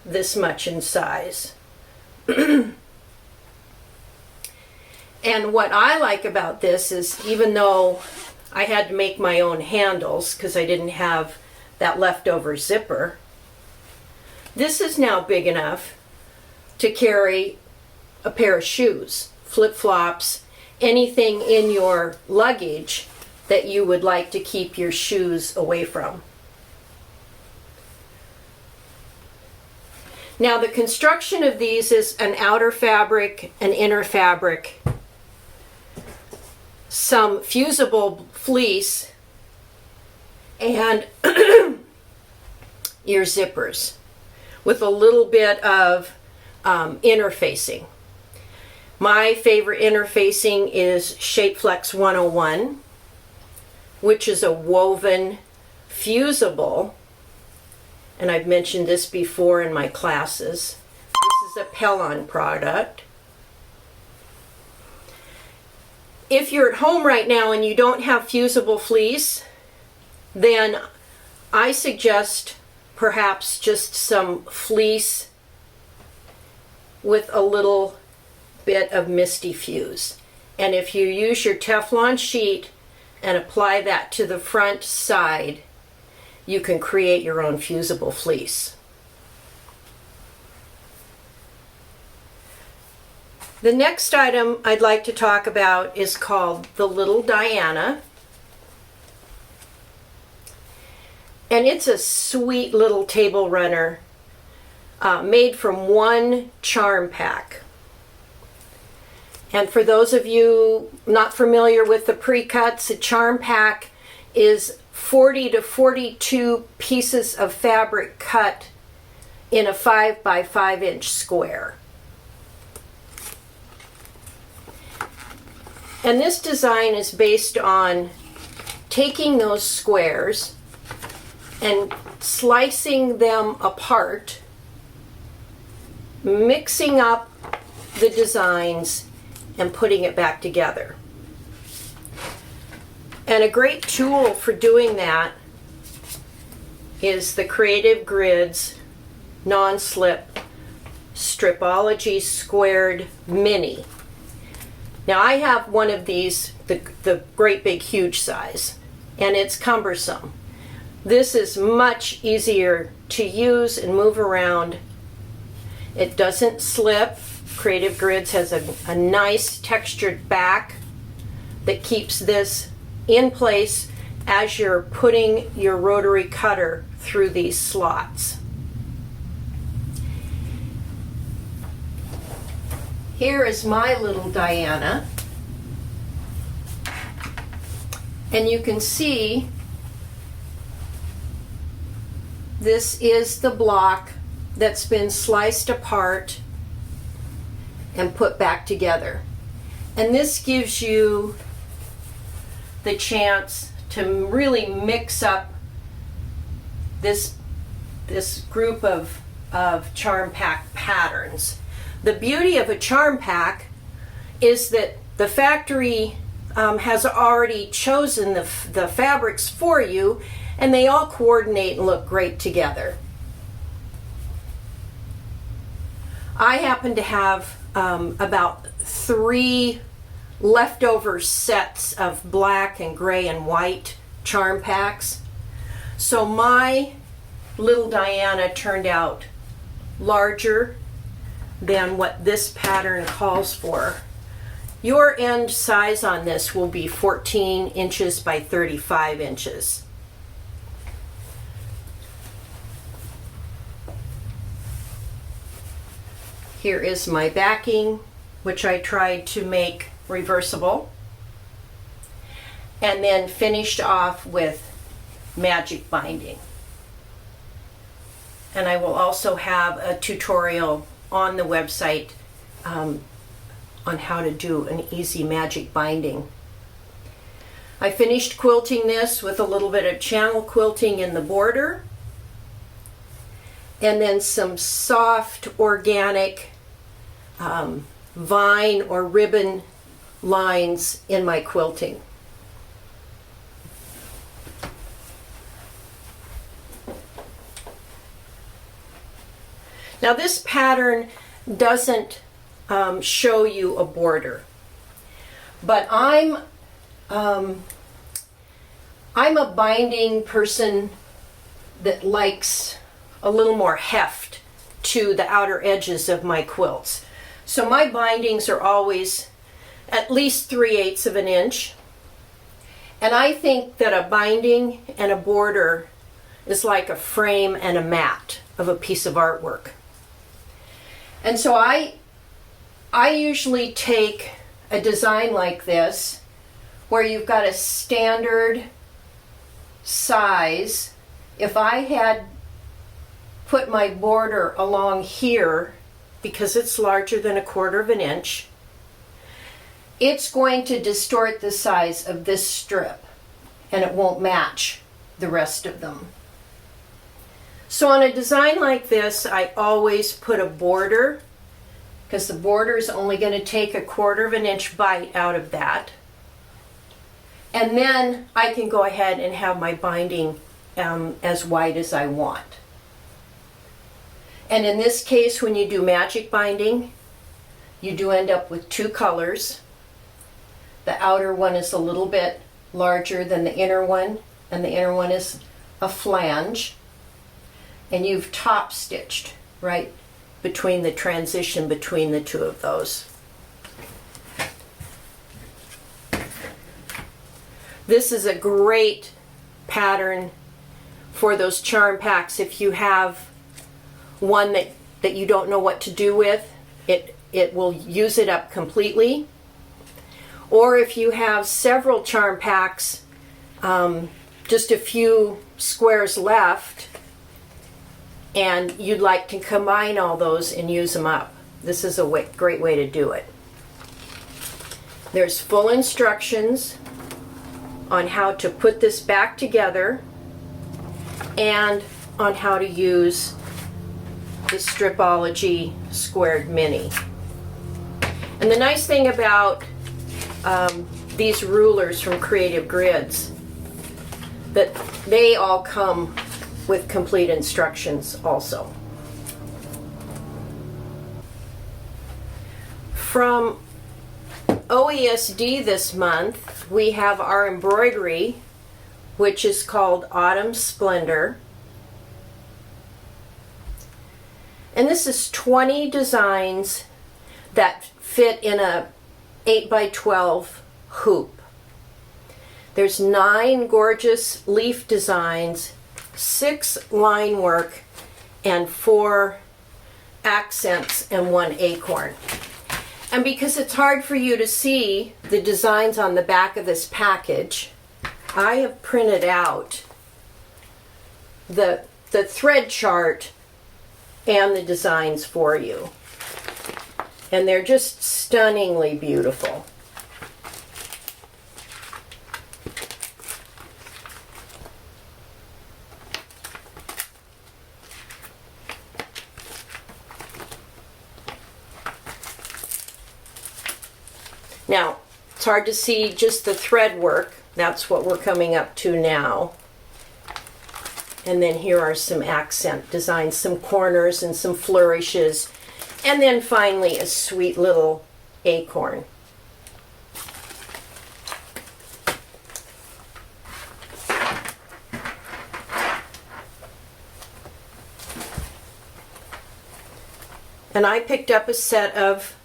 this much in size. And what I like about this is, even though I had to make my own handles because I didn't have that leftover zipper, this is now big enough to carry a pair of shoes, flip-flops, anything in your luggage that you would like to keep your shoes away from. Now the construction of these is an outer fabric, an inner fabric, some fusible fleece and your zippers with a little bit of interfacing. My favorite interfacing is Shapeflex 101, which is a woven fusible, and I've mentioned this before in my classes. This is a Pellon product. If you're at home right now and you don't have fusible fleece, then I suggest perhaps just some fleece with a little bit of Misty Fuse. And if you use your Teflon sheet and apply that to the front side, you can create your own fusible fleece. The next item I'd like to talk about is called the Little Diana. And it's a sweet little table runner made from one charm pack. And for those of you not familiar with the pre-cuts, a charm pack is 40 to 42 pieces of fabric cut in a 5 by 5 inch square. And this design is based on taking those squares and slicing them apart, mixing up the designs, and putting it back together. And a great tool for doing that is the Creative Grids non-slip Stripology Squared Mini. Now I have one of these, the great big huge size, and it's cumbersome. This is much easier to use and move around. It doesn't slip. Creative Grids has a nice textured back that keeps this in place as you're putting your rotary cutter through these slots. Here is my little Diana, and you can see this is the block that's been sliced apart and put back together. And this gives you the chance to really mix up this group of charm pack patterns. The beauty of a charm pack is that the factory has already chosen the fabrics for you, and they all coordinate and look great together. I happen to have about 3 leftover sets of black and gray and white charm packs. So my little Diana turned out larger than what this pattern calls for. Your end size on this will be 14 inches by 35 inches. Here is my backing, which I tried to make reversible, and then finished off with magic binding. And I will also have a tutorial on the website on how to do an easy magic binding. I finished quilting this with a little bit of channel quilting in the border, and then some soft organic vine or ribbon lines in my quilting. Now this pattern doesn't show you a border, but I'm a binding person that likes a little more heft to the outer edges of my quilts. So my bindings are always at least 3/8 of an inch. And I think that a binding and a border is like a frame and a mat of a piece of artwork. And so I usually take a design like this where you've got a standard size. If I had put my border along here, because it's larger than 1/4 of an inch, it's going to distort the size of this strip and it won't match the rest of them. So on a design like this, I always put a border, because the border is only going to take 1/4 of an inch bite out of that. And then I can go ahead and have my binding as wide as I want. And in this case, when you do magic binding, you do end up with 2 colors. The outer one is a little bit larger than the inner one, and the inner one is a flange. And you've top stitched right between the transition between the 2 of those. This is a great pattern for those charm packs. If you have one that you don't know what to do with, it will use it up completely. Or if you have several charm packs, just a few squares left, and you'd like to combine all those and use them up, this is a great way to do it. There's full instructions on how to put this back together and on how to use the Stripology Squared Mini. And the nice thing about these rulers from Creative Grids, that they all come with complete instructions also. From OESD this month, we have our embroidery, which is called Autumn Splendor. And this is 20 designs that fit in a 8x12 hoop. There's 9 gorgeous leaf designs, 6 line work, and 4 accents and 1 acorn. And because it's hard for you to see the designs on the back of this package, I have printed out the thread chart and the designs for you. And they're just stunningly beautiful. Now, it's hard to see just the thread work. That's what we're coming up to now. And then here are some accent designs, some corners and some flourishes. And then finally a sweet little acorn. And I picked up a set of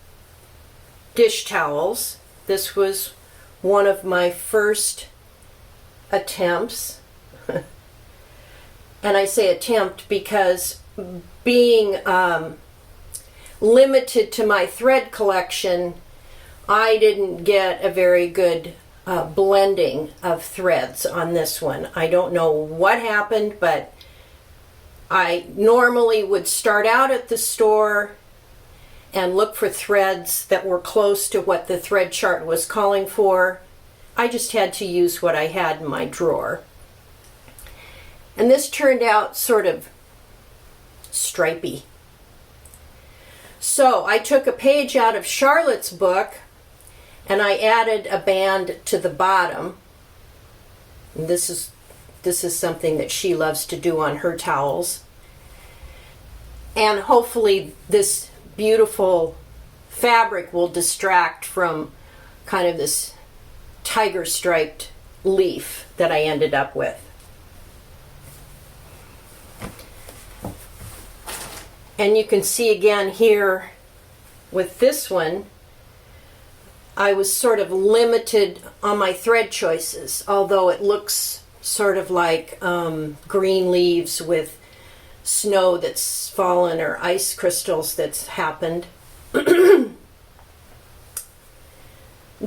dish towels. This was one of my first attempts. And I say attempt because being limited to my thread collection, I didn't get a very good blending of threads on this one. I don't know what happened, but I normally would start out at the store and look for threads that were close to what the thread chart was calling for. I just had to use what I had in my drawer. And this turned out sort of stripy. So I took a page out of Charlotte's book and I added a band to the bottom. And this is something that she loves to do on her towels. And hopefully this beautiful fabric will distract from kind of this tiger striped leaf that I ended up with. And you can see again here with this one, I was sort of limited on my thread choices, although it looks sort of like green leaves with snow that's fallen or ice crystals that's happened. The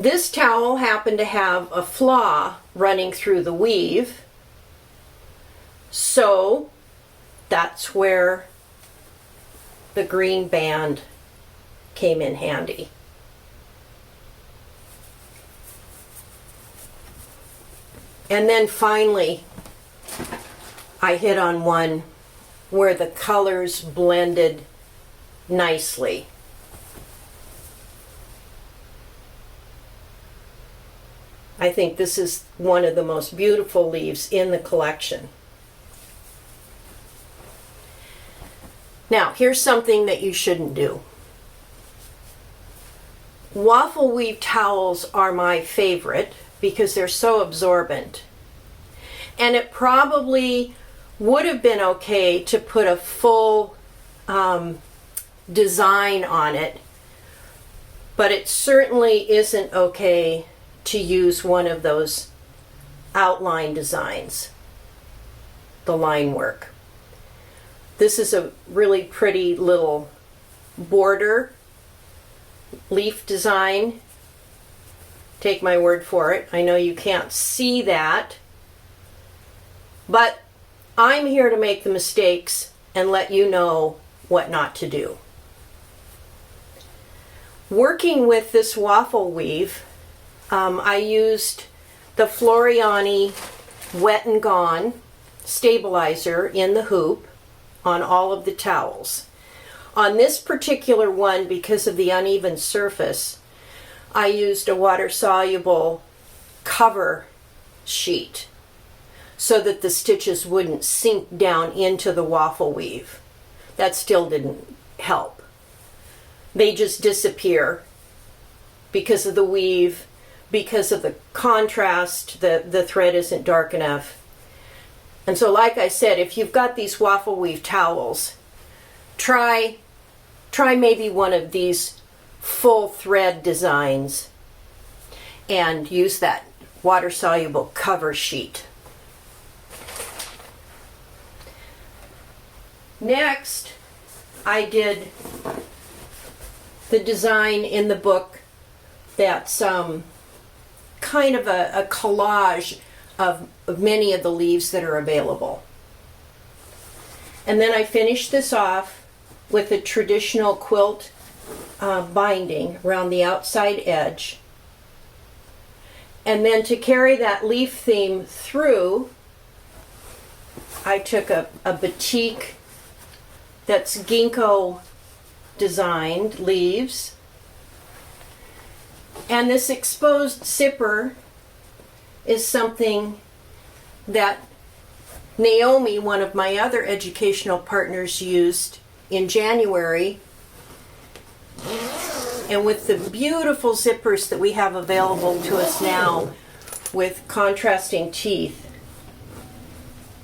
This towel happened to have a flaw running through the weave, so that's where the green band came in handy. And then finally, I hit on one where the colors blended nicely. I think this is one of the most beautiful leaves in the collection. Now, here's something that you shouldn't do. Waffle weave towels are my favorite because they're so absorbent. And it probably would have been okay to put a full design on it, but it certainly isn't okay to use one of those outline designs, the line work. This is a really pretty little border leaf design. Take my word for it. I know you can't see that, but I'm here to make the mistakes and let you know what not to do. Working with this waffle weave, I used the Floriani Wet and Gone stabilizer in the hoop on all of the towels. On this particular one, because of the uneven surface, I used a water-soluble cover sheet so that the stitches wouldn't sink down into the waffle weave. That still didn't help. They just disappear because of the weave, because of the contrast, the thread isn't dark enough. And so, like I said, if you've got these waffle weave towels, try maybe one of these full thread designs and use that water-soluble cover sheet. Next, I did the design in the book that's kind of a collage of many of the leaves that are available. And then I finished this off with a traditional quilt binding around the outside edge. And then to carry that leaf theme through, I took a batik that's ginkgo designed leaves. And this exposed zipper is something that Naomi, one of my other educational partners, used in January. And with the beautiful zippers that we have available to us now with contrasting teeth,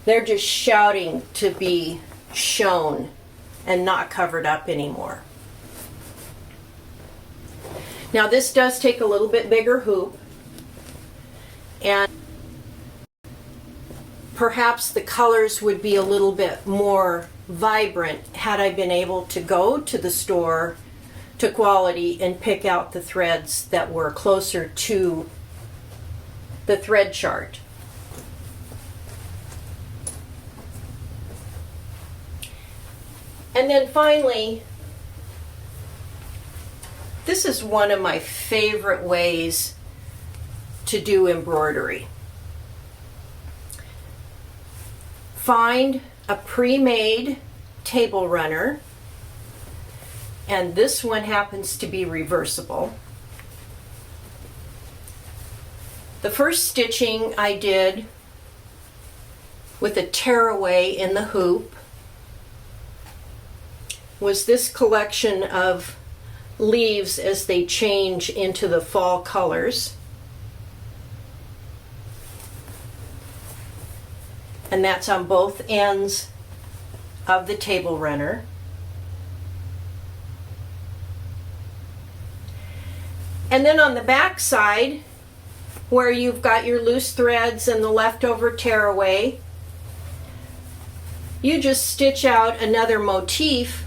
they're just shouting to be shown and not covered up anymore. Now this does take a little bit bigger hoop, and perhaps the colors would be a little bit more vibrant had I been able to go to the store to Quality and pick out the threads that were closer to the thread chart. And then finally, this is one of my favorite ways to do embroidery. Find a pre-made table runner, and this one happens to be reversible. The first stitching I did with a tearaway in the hoop was this collection of leaves as they change into the fall colors. And that's on both ends of the table runner. And then on the back side, where you've got your loose threads and the leftover tearaway, you just stitch out another motif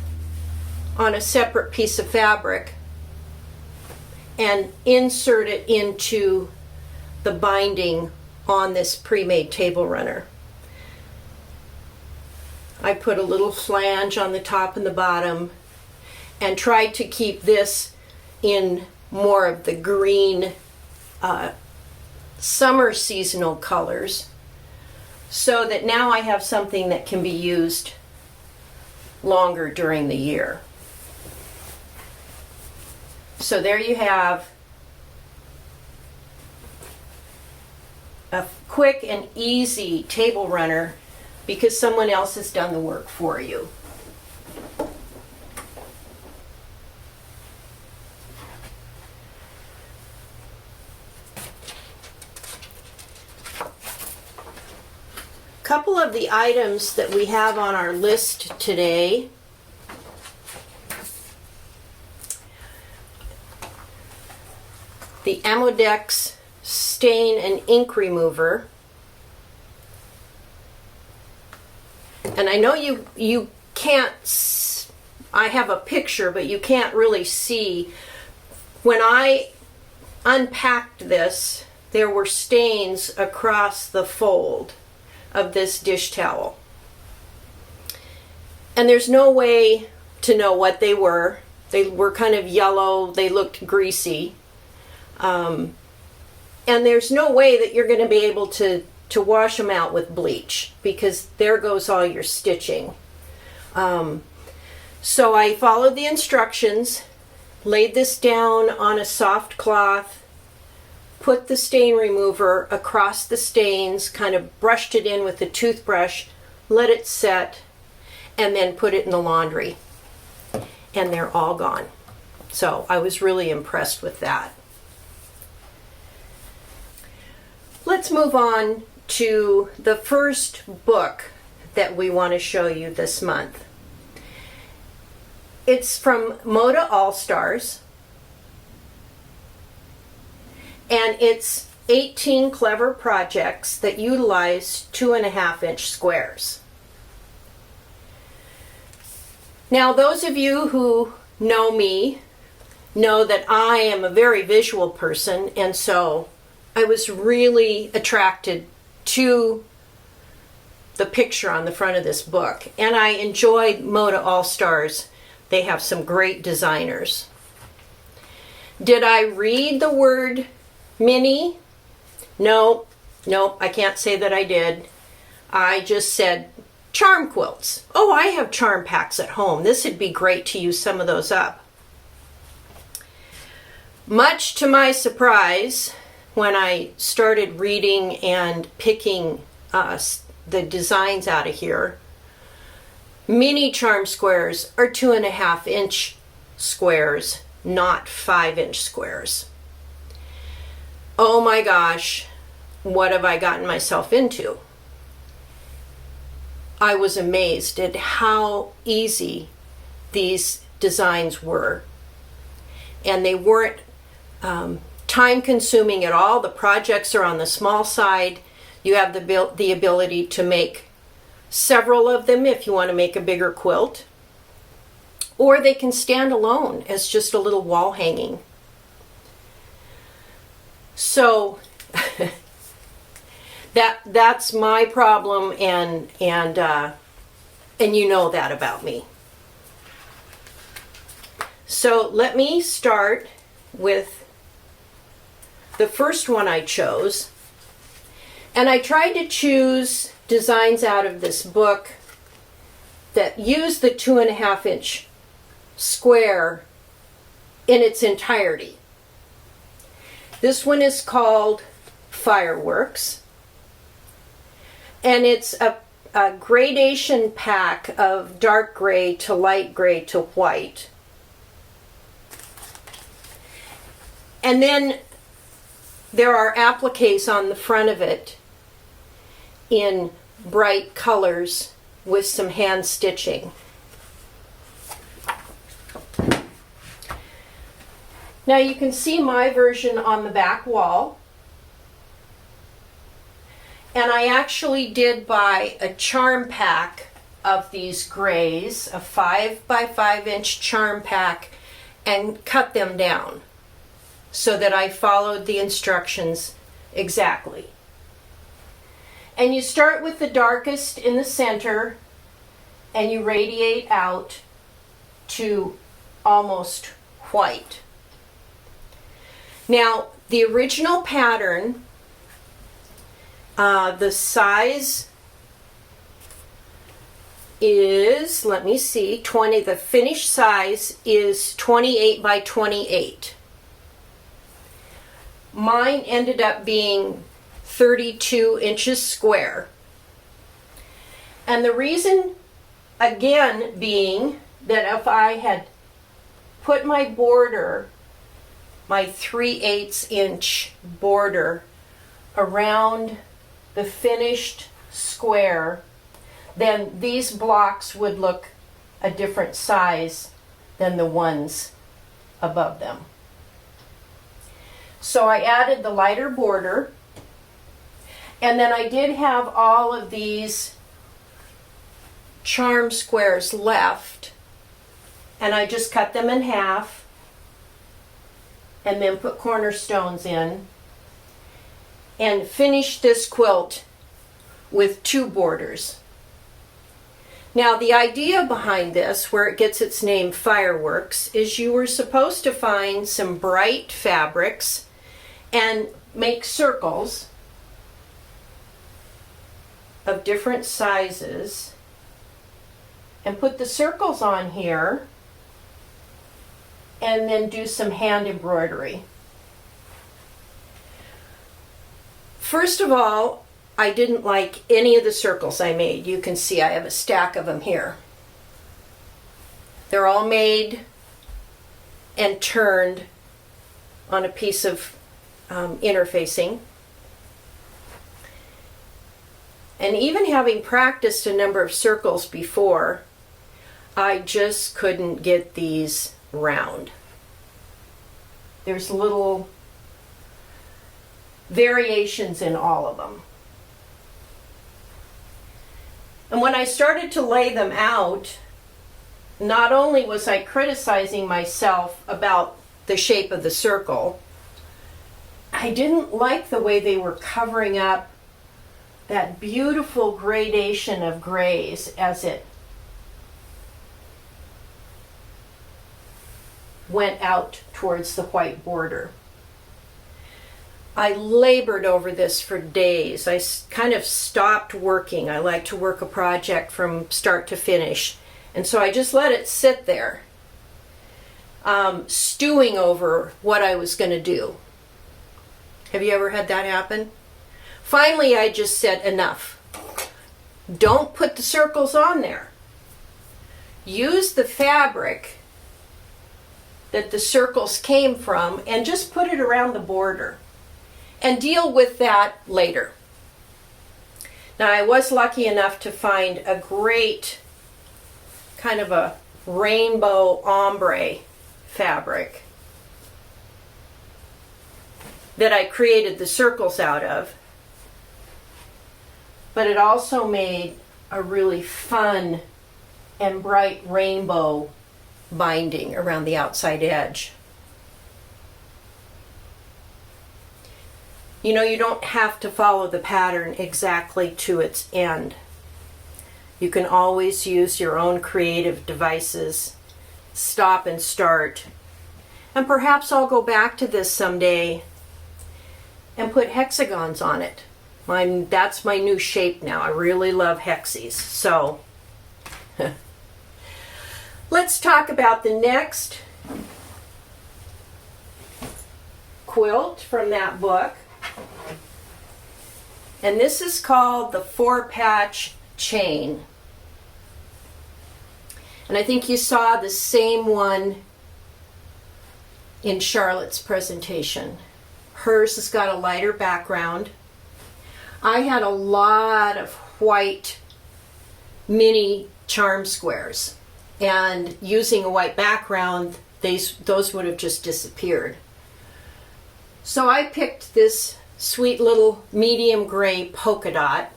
on a separate piece of fabric and insert it into the binding on this pre-made table runner. I put a little flange on the top and the bottom and tried to keep this in more of the green summer seasonal colors, so that now I have something that can be used longer during the year. So there you have a quick and easy table runner because someone else has done the work for you. Couple of the items that we have on our list today. The Amodex stain and ink remover. And I know you can't, I have a picture, but you can't really see. When I unpacked this, there were stains across the fold of this dish towel. And there's no way to know what they were. They were kind of yellow, they looked greasy. And there's no way that you're going to be able to wash them out with bleach, because there goes all your stitching. So I followed the instructions, laid this down on a soft cloth, put the stain remover across the stains, kind of brushed it in with a toothbrush, let it set, and then put it in the laundry. And they're all gone. So I was really impressed with that. Let's move on to the first book that we want to show you this month. It's from Moda All Stars, and it's 18 clever projects that utilize 2.5-inch squares. Now, those of you who know me know that I am a very visual person, and so I was really attracted to the picture on the front of this book, and I enjoyed Moda All Stars. They have some great designers. Did I read the word mini? No, I can't say that I did. I just said charm quilts. Oh, I have charm packs at home. This would be great to use some of those up. Much to my surprise, when I started reading and picking the designs out of here, mini charm squares are 2.5-inch squares, not 5-inch squares. Oh my gosh, what have I gotten myself into? I was amazed at how easy these designs were. And they weren't time consuming at all. The projects are on the small side. You have the ability to make several of them if you want to make a bigger quilt. Or they can stand alone as just a little wall hanging. So that's my problem, and you know that about me. So let me start with the first one I chose. And I tried to choose designs out of this book that use the 2.5-inch square in its entirety. This one is called Fireworks, and it's a gradation pack of dark gray to light gray to white. And then there are appliques on the front of it in bright colors with some hand stitching. Now you can see my version on the back wall. And I actually did buy a charm pack of these grays, a 5 by 5 inch charm pack, and cut them down. so that I followed the instructions exactly. And you start with the darkest in the center and you radiate out to almost white. Now, the original pattern, the size is, let me see, 20, the finished size is 28 by 28. Mine ended up being 32 inches square. And the reason, again, being that if I had put my border, my 3/8 inch border around the finished square, then these blocks would look a different size than the ones above them. So I added the lighter border, and then I did have all of these charm squares left, and I just cut them in half and then put cornerstones in and finished this quilt with 2 borders. Now, the idea behind this, where it gets its name Fireworks, is you were supposed to find some bright fabrics and make circles of different sizes and put the circles on here and then do some hand embroidery. First of all, I didn't like any of the circles I made. You can see I have a stack of them here. They're all made and turned on a piece of interfacing. And even having practiced a number of circles before, I just couldn't get these round. There's little variations in all of them. And when I started to lay them out, not only was I criticizing myself about the shape of the circle, I didn't like the way they were covering up that beautiful gradation of grays as it went out towards the white border. I labored over this for days. I kind of stopped working. I like to work a project from start to finish. And so I just let it sit there, stewing over what I was going to do. Have you ever had that happen? Finally, I just said, enough. Don't put the circles on there. Use the fabric that the circles came from and just put it around the border and deal with that later. Now, I was lucky enough to find a great kind of a rainbow ombre fabric that I created the circles out of, but it also made a really fun and bright rainbow binding around the outside edge. You know, you don't have to follow the pattern exactly to its end. You can always use your own creative devices, stop and start. And perhaps I'll go back to this someday and put hexagons on it. That's my new shape now. I really love hexies. So let's talk about the next quilt from that book. And this is called the 4-Patch Chain. And I think you saw the same one in Charlotte's presentation. Hers has got a lighter background. I had a lot of white mini charm squares, and using a white background, those would have just disappeared. So I picked this sweet little medium gray polka dot,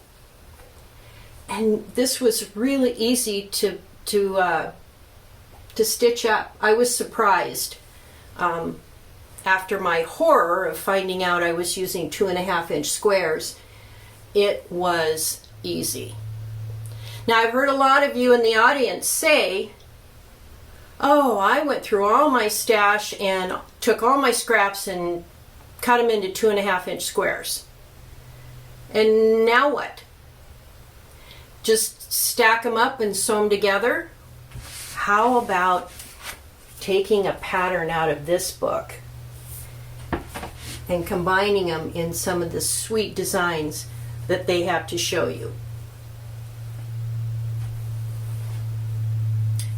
and this was really easy to stitch up. I was surprised after my horror of finding out I was using 2.5-inch squares, it was easy. Now, I've heard a lot of you in the audience say, oh, I went through all my stash and took all my scraps and cut them into 2.5-inch squares. And now what? Just stack them up and sew them together? How about taking a pattern out of this book and combining them in some of the sweet designs that they have to show you?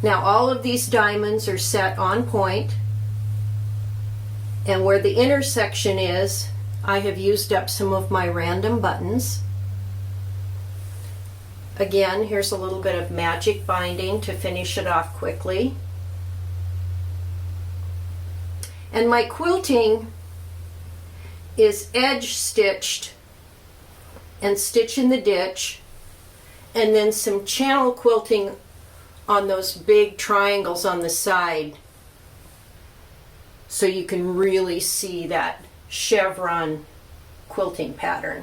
Now, all of these diamonds are set on point, and where the intersection is, I have used up some of my random buttons. Again, here's a little bit of magic binding to finish it off quickly. And my quilting is edge stitched and stitch in the ditch, and then some channel quilting on those big triangles on the side, so you can really see that chevron quilting pattern.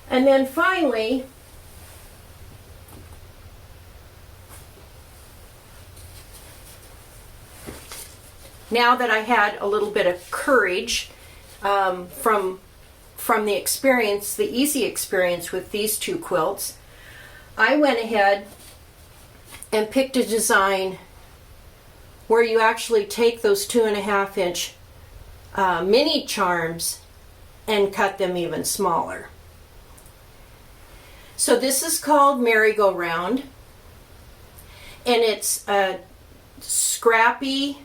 And then finally, now that I had a little bit of courage from the experience, the easy experience with these two quilts, I went ahead and picked a design where you actually take those 2.5-inch mini charms and cut them even smaller. So this is called Merry-Go-Round, and it's a scrappy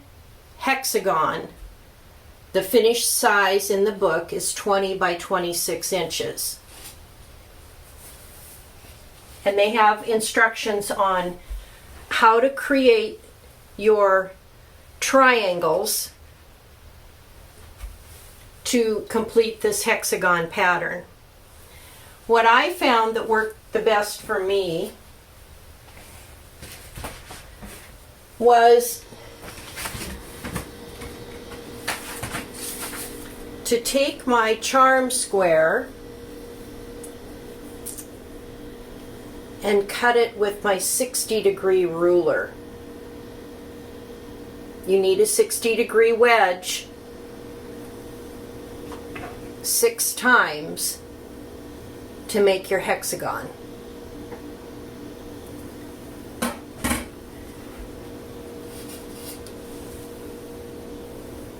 hexagon. The finished size in the book is 20 by 26 inches. And they have instructions on how to create your triangles to complete this hexagon pattern. What I found that worked the best for me was to take my charm square and cut it with my 60-degree ruler. You need a 60-degree wedge 6 times to make your hexagon.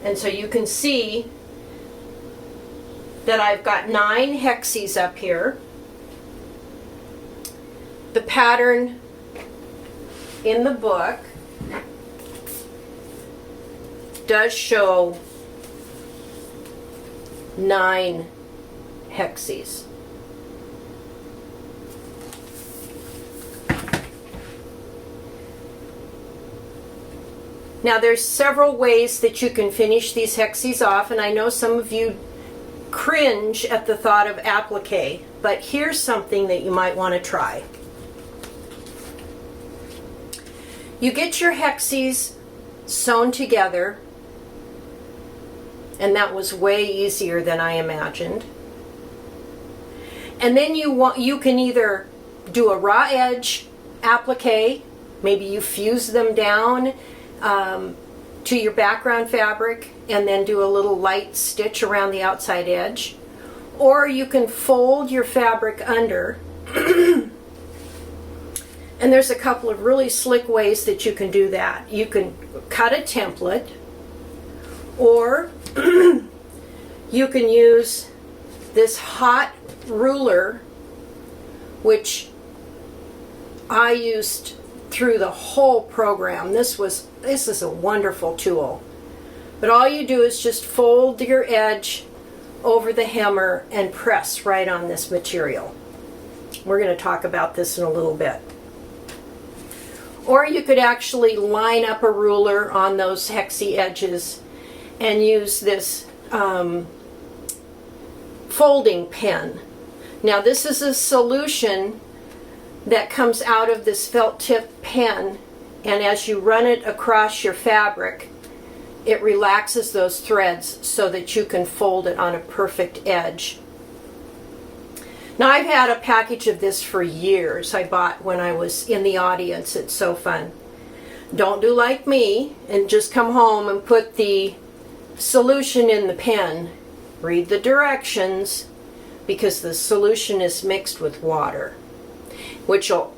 And so you can see that I've got 9 hexes up here. The pattern in the book does show 9 hexes. Now there's several ways that you can finish these hexes off, and I know some of you cringe at the thought of applique, but here's something that you might want to try. You get your hexes sewn together, and that was way easier than I imagined. And then you can either do a raw edge applique, maybe you fuse them down to your background fabric and then do a little light stitch around the outside edge, or you can fold your fabric under. And there's a couple of really slick ways that you can do that. You can cut a template, or you can use this hot ruler, which I used through the whole program. This is a wonderful tool. But all you do is just fold your edge over the hammer and press right on this material. We're going to talk about this in a little bit. Or you could actually line up a ruler on those hexy edges and use this folding pen Now this is a solution that comes out of this felt tip pen, and as you run it across your fabric, it relaxes those threads so that you can fold it on a perfect edge. Now I've had a package of this for years. I bought when I was in the audience. It's so fun. Don't do like me and just come home and put the solution in the pen. Read the directions, because the solution is mixed with water, which will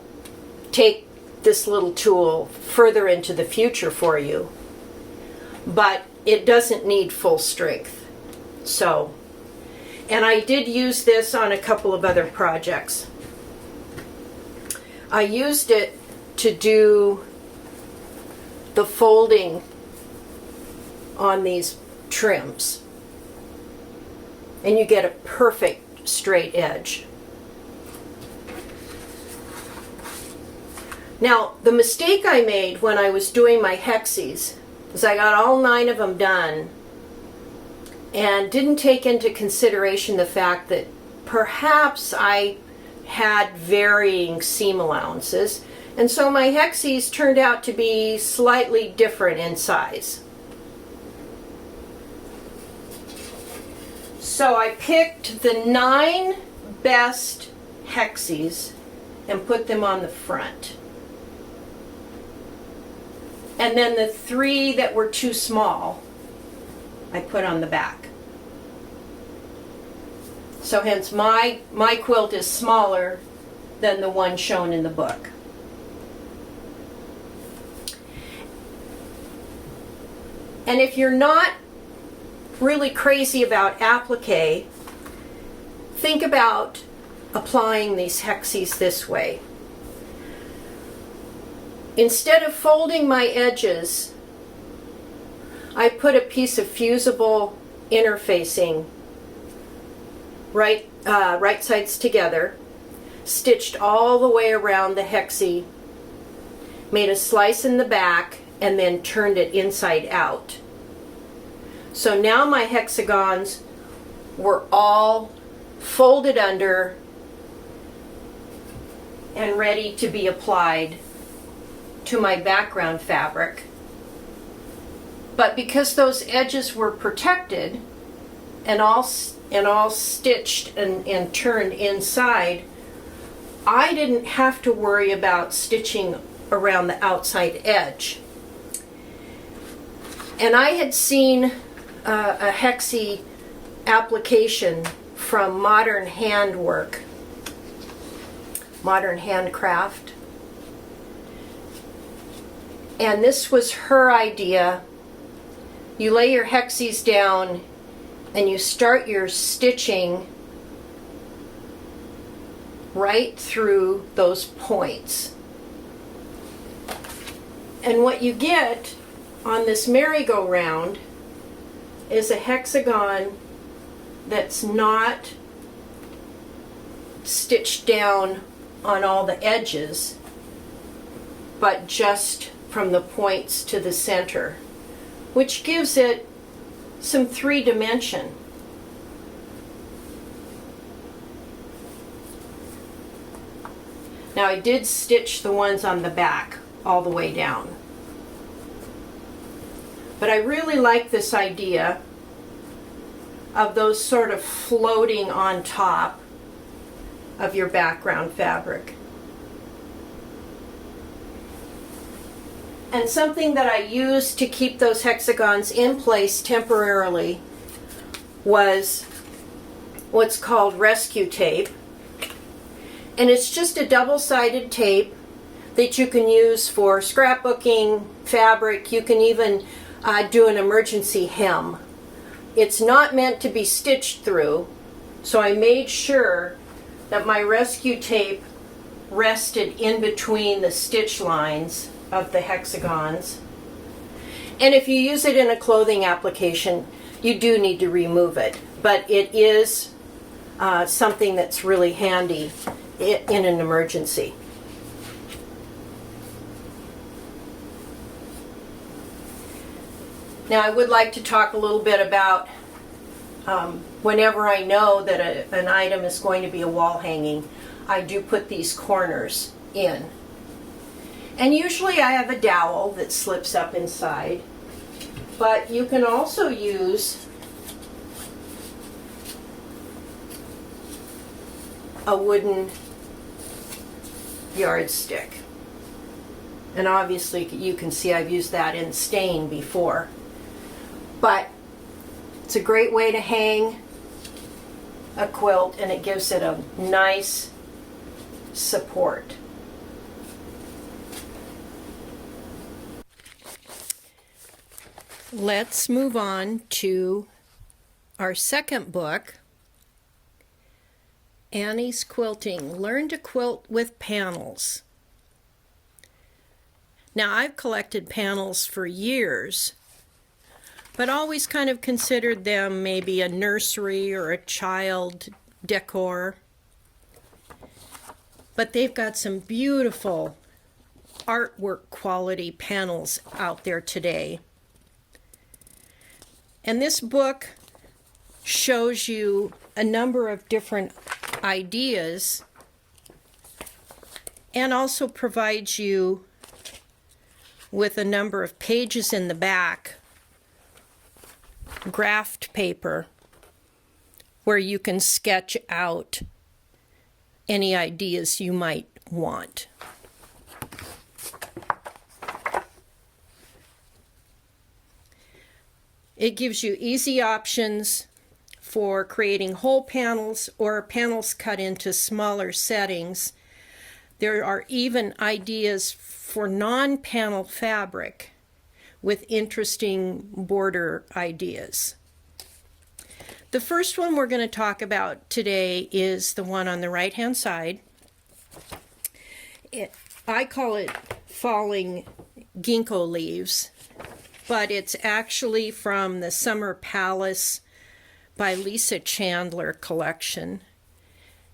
take this little tool further into the future for you. But it doesn't need full strength. So, and I did use this on a couple of other projects. I used it to do the folding on these trims, and you get a perfect straight edge. Now, the mistake I made when I was doing my hexies is I got all 9 of them done and didn't take into consideration the fact that perhaps I had varying seam allowances, and so my hexies turned out to be slightly different in size. So I picked the 9 best hexies and put them on the front. And then the 3 that were too small, I put on the back. So hence my quilt is smaller than the one shown in the book. And if you're not really crazy about applique, think about applying these hexies this way. Instead of folding my edges, I put a piece of fusible interfacing right sides together, stitched all the way around the hexie, made a slice in the back, and then turned it inside out. So now my hexagons were all folded under and ready to be applied to my background fabric. But because those edges were protected and all stitched and turned inside, I didn't have to worry about stitching around the outside edge. And I had seen a hexie application from Modern Handwork, Modern Handcraft. And this was her idea. You lay your hexies down and you start your stitching right through those points. And what you get on this merry-go-round is a hexagon that's not stitched down on all the edges, but just from the points to the center, which gives it some 3-dimension. Now I did stitch the ones on the back all the way down. But I really like this idea of those sort of floating on top of your background fabric. And something that I used to keep those hexagons in place temporarily was what's called rescue tape. And it's just a double-sided tape that you can use for scrapbooking fabric. You can even do an emergency hem. It's not meant to be stitched through, so I made sure that my rescue tape rested in between the stitch lines of the hexagons. And if you use it in a clothing application, you do need to remove it, but it is something that's really handy in an emergency. Now I would like to talk a little bit about whenever I know that an item is going to be a wall hanging, I do put these corners in. And usually I have a dowel that slips up inside, but you can also use a wooden yardstick. And obviously you can see I've used that in stain before. But it's a great way to hang a quilt, and it gives it a nice support. Let's move on to our second book, Annie's Quilting, Learn to Quilt with Panels. Now, I've collected panels for years, but always kind of considered them maybe a nursery or a child decor. But they've got some beautiful artwork quality panels out there today. And this book shows you a number of different ideas and also provides you with a number of pages in the back, graphed paper, where you can sketch out any ideas you might want. It gives you easy options for creating whole panels or panels cut into smaller settings. There are even ideas for non-panel fabric with interesting border ideas. The first one we're going to talk about today is the one on the right-hand side. I call it Falling Ginkgo Leaves, but it's actually from the Summer Palace by Lisa Chandler collection.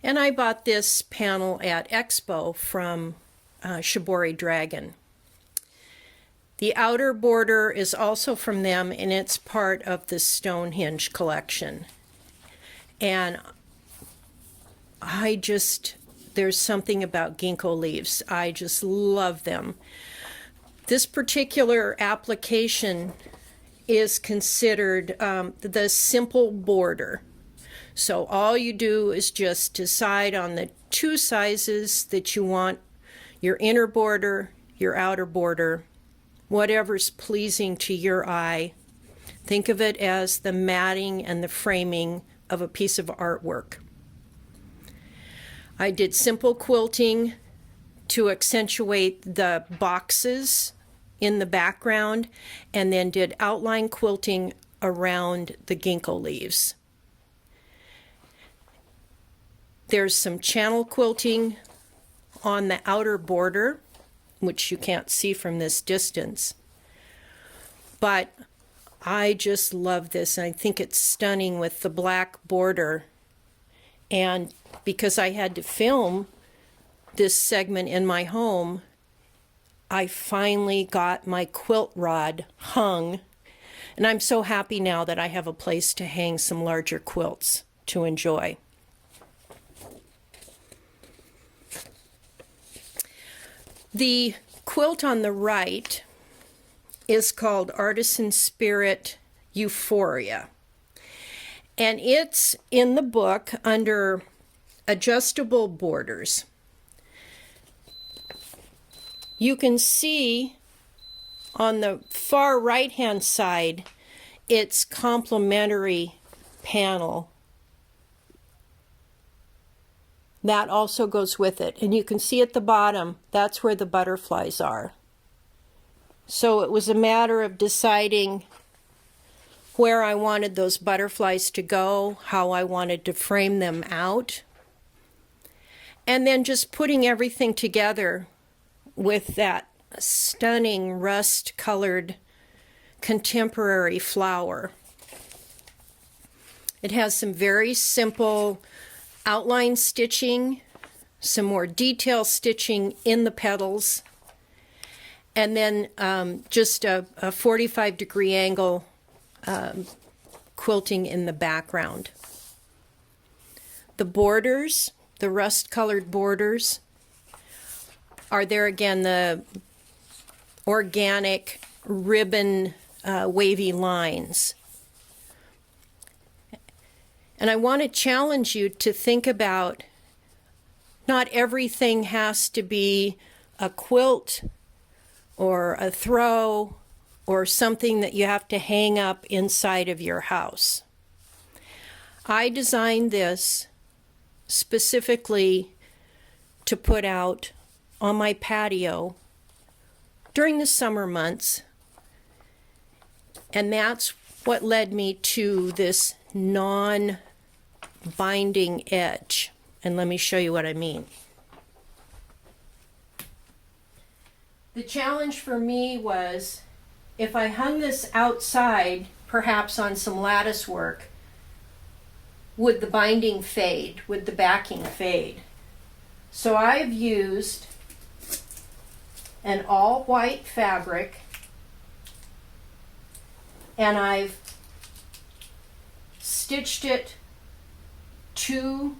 And I bought this panel at Expo from Shibori Dragon. The outer border is also from them, and it's part of the Stonehenge collection. And there's something about ginkgo leaves. I just love them. This particular application is considered the simple border. So all you do is just decide on the two sizes that you want, your inner border, your outer border, whatever's pleasing to your eye. Think of it as the matting and the framing of a piece of artwork. I did simple quilting to accentuate the boxes in the background, and then did outline quilting around the ginkgo leaves. There's some channel quilting on the outer border, which you can't see from this distance. But I just love this. I think it's stunning with the black border. And because I had to film this segment in my home, I finally got my quilt rod hung. And I'm so happy now that I have a place to hang some larger quilts to enjoy. The quilt on the right is called Artisan Spirit Euphoria. And it's in the book under adjustable borders. You can see on the far right-hand side, its complementary panel. That also goes with it. And you can see at the bottom, that's where the butterflies are. So it was a matter of deciding where I wanted those butterflies to go, how I wanted to frame them out, and then just putting everything together with that stunning rust-colored contemporary flower. It has some very simple outline stitching, some more detail stitching in the petals, and then just a 45-degree angle quilting in the background. The borders, the rust-colored borders, are there again, the organic ribbon wavy lines. And I want to challenge you to think about, not everything has to be a quilt or a throw or something that you have to hang up inside of your house. I designed this specifically to put out on my patio during the summer months, and that's what led me to this non-binding edge. And let me show you what I mean. The challenge for me was, if I hung this outside, perhaps on some lattice work, would the binding fade? Would the backing fade? So I've used an all-white fabric, and I've stitched it to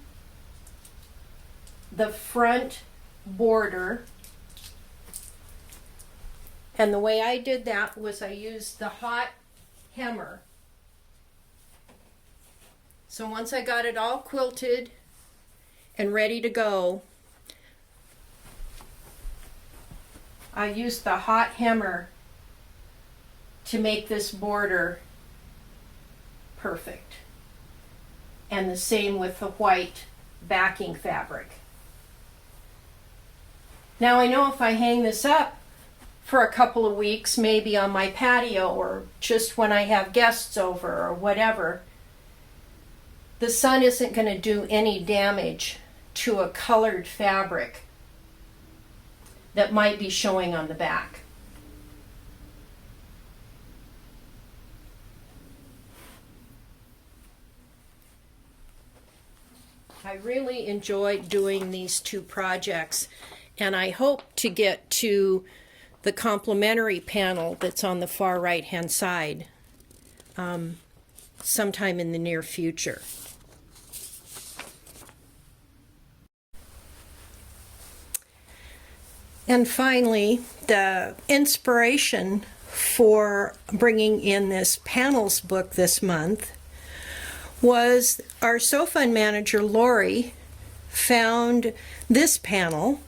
the front border. And the way I did that was I used the hot hemmer. So once I got it all quilted and ready to go, I used the hot hemmer to make this border perfect. And the same with the white backing fabric. Now I know if I hang this up for a couple of weeks, maybe on my patio or just when I have guests over or whatever, the sun isn't going to do any damage to a colored fabric that might be showing on the back. I really enjoyed doing these two projects, and I hope to get to the complementary panel that's on the far right hand side sometime in the near future. And finally, the inspiration for bringing in this panels book this month was our Sew Fun manager, Lori, found this panel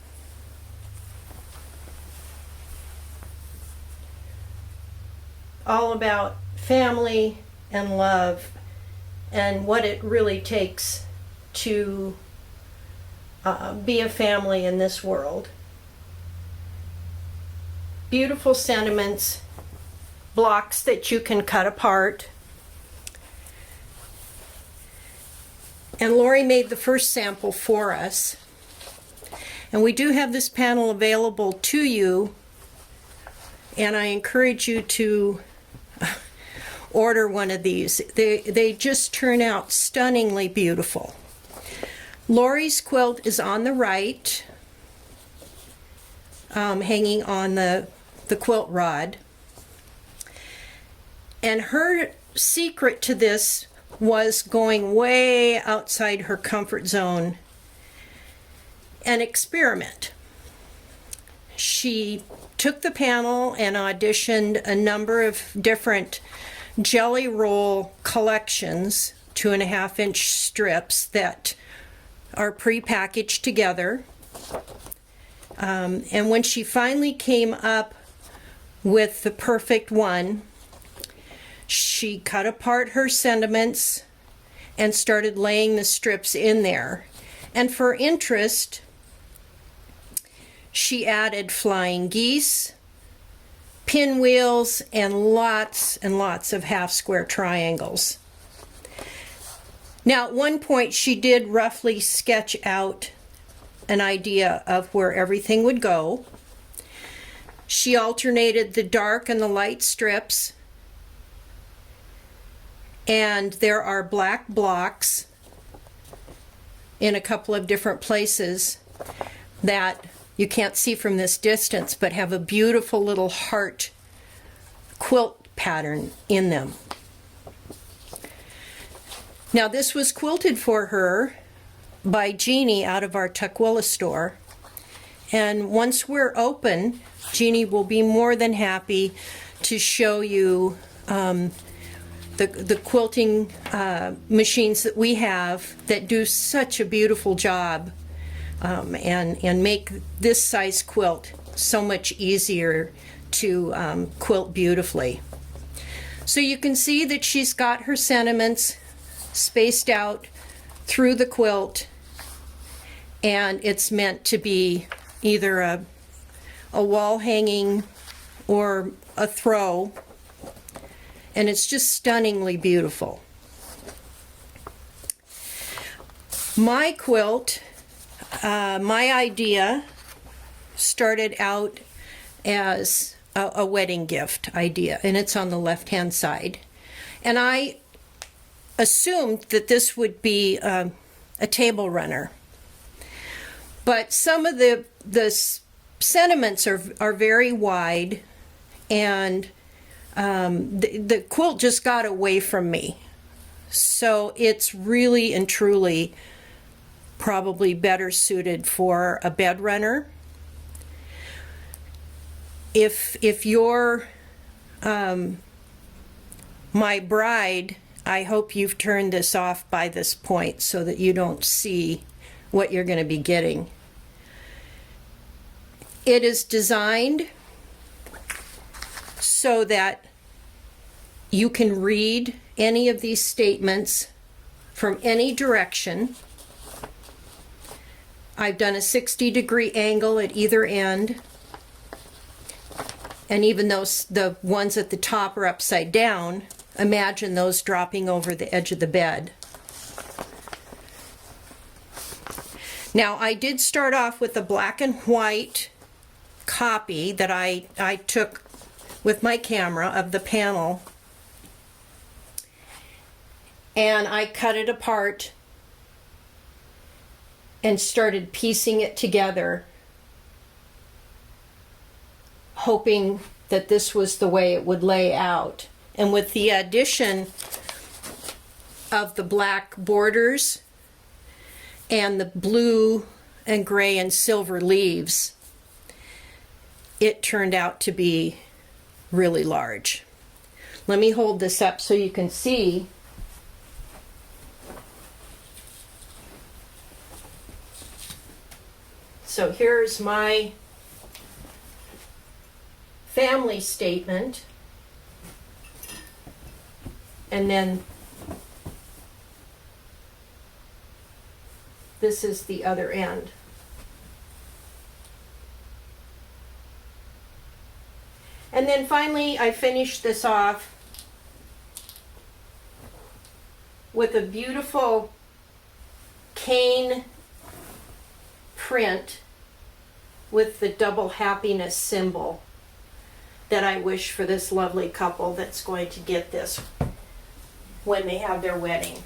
all about family and love and what it really takes to be a family in this world. Beautiful sentiments, blocks that you can cut apart. And Lori made the first sample for us. And we do have this panel available to you, and I encourage you to order one of these. They just turn out stunningly beautiful. Lori's quilt is on the right, hanging on the quilt rod. And her secret to this was going way outside her comfort zone and experiment. She took the panel and auditioned a number of different jelly roll collections, 2.5-inch strips that are pre-packaged together. And when she finally came up with the perfect one, she cut apart her sentiments and started laying the strips in there. And for interest, she added flying geese, pinwheels, and lots of half-square triangles. Now, at one point, she did roughly sketch out an idea of where everything would go. She alternated the dark and the light strips, and there are black blocks in a couple of different places that you can't see from this distance, but have a beautiful little heart quilt pattern in them. Now this was quilted for her by Jeannie out of our Tukwila store. And once we're open, Jeannie will be more than happy to show you the quilting machines that we have that do such a beautiful job and make this size quilt so much easier to quilt beautifully. So you can see that she's got her sentiments spaced out through the quilt, and it's meant to be either a wall hanging or a throw, and it's just stunningly beautiful. My quilt, my idea started out as a wedding gift idea, and it's on the left-hand side. And I assumed that this would be a table runner. But some of the sentiments are very wide, and the quilt just got away from me. So it's really and truly probably better suited for a bed runner. If you're my bride, I hope you've turned this off by this point so that you don't see what you're going to be getting. It is designed so that you can read any of these statements from any direction. I've done a 60-degree angle at either end. And even though the ones at the top are upside down, imagine those dropping over the edge of the bed. Now, I did start off with a black and white copy that I took with my camera of the panel, and I cut it apart and started piecing it together, hoping that this was the way it would lay out. And with the addition of the black borders and the blue and gray and silver leaves, it turned out to be really large. Let me hold this up so you can see. So here's my family statement, and then this is the other end. And then finally I finished this off with a beautiful cane print with the double happiness symbol that I wish for this lovely couple that's going to get this when they have their wedding.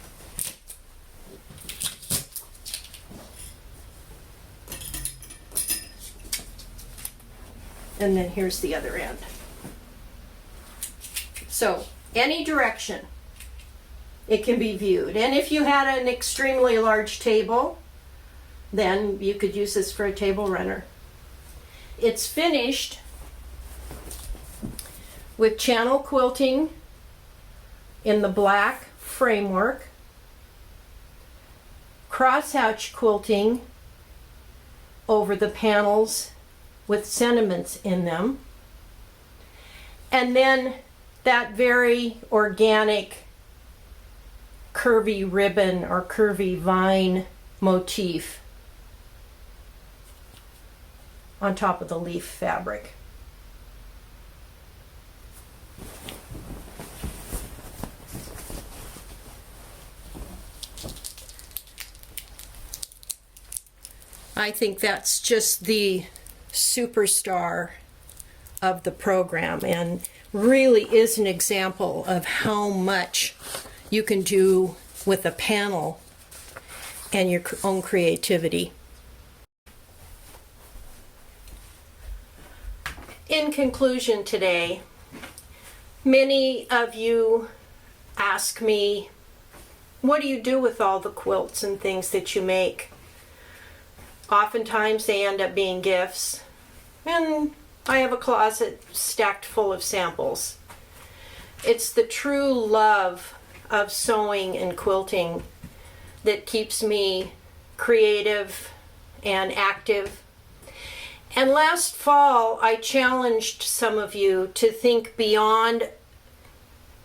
And then here's the other end. So any direction it can be viewed. And if you had an extremely large table, then you could use this for a table runner. It's finished with channel quilting in the black framework, crosshatch quilting over the panels with sentiments in them, and then that very organic curvy ribbon or curvy vine motif on top of the leaf fabric. I think that's just the superstar of the program, and really is an example of how much you can do with a panel and your own creativity. In conclusion today, many of you ask me what do you do with all the quilts and things that you make? Oftentimes they end up being gifts, and I have a closet stacked full of samples. It's the true love of sewing and quilting that keeps me creative and active. And last fall, I challenged some of you to think beyond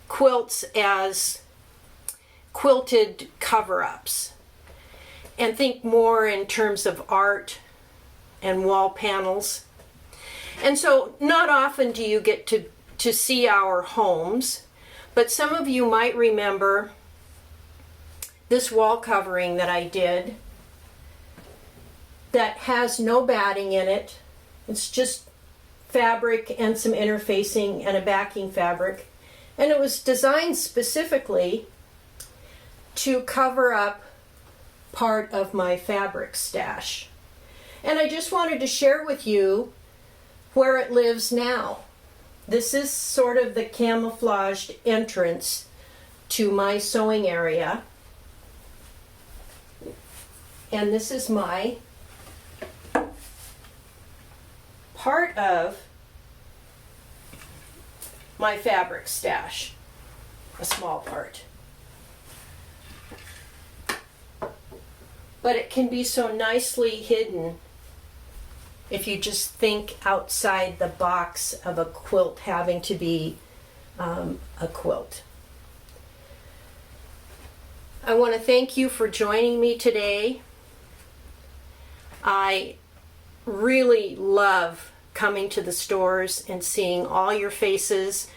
quilts as quilted cover-ups and think more in terms of art and wall panels. And so not often do you get to see our homes, but some of you might remember this wall covering that I did that has no batting in it. It's just fabric and some interfacing and a backing fabric. And it was designed specifically to cover up part of my fabric stash. And I just wanted to share with you where it lives now. This is sort of the camouflaged entrance to my sewing area. And this is my part of my fabric stash, a small part. But it can be so nicely hidden if you just think outside the box of a quilt having to be a quilt. I want to thank you for joining me today. I really love coming to the stores and seeing all your faces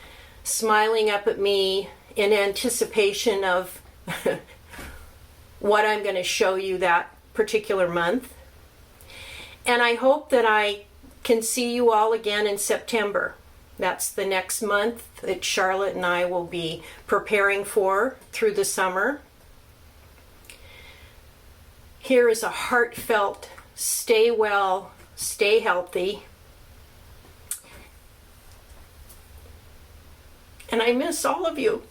smiling up at me in anticipation of what I'm going to show you that particular month. And I hope that I can see you all again in September. That's the next month that Charlotte and I will be preparing for through the summer. Here is a heartfelt, stay well, stay healthy. And I miss all of you.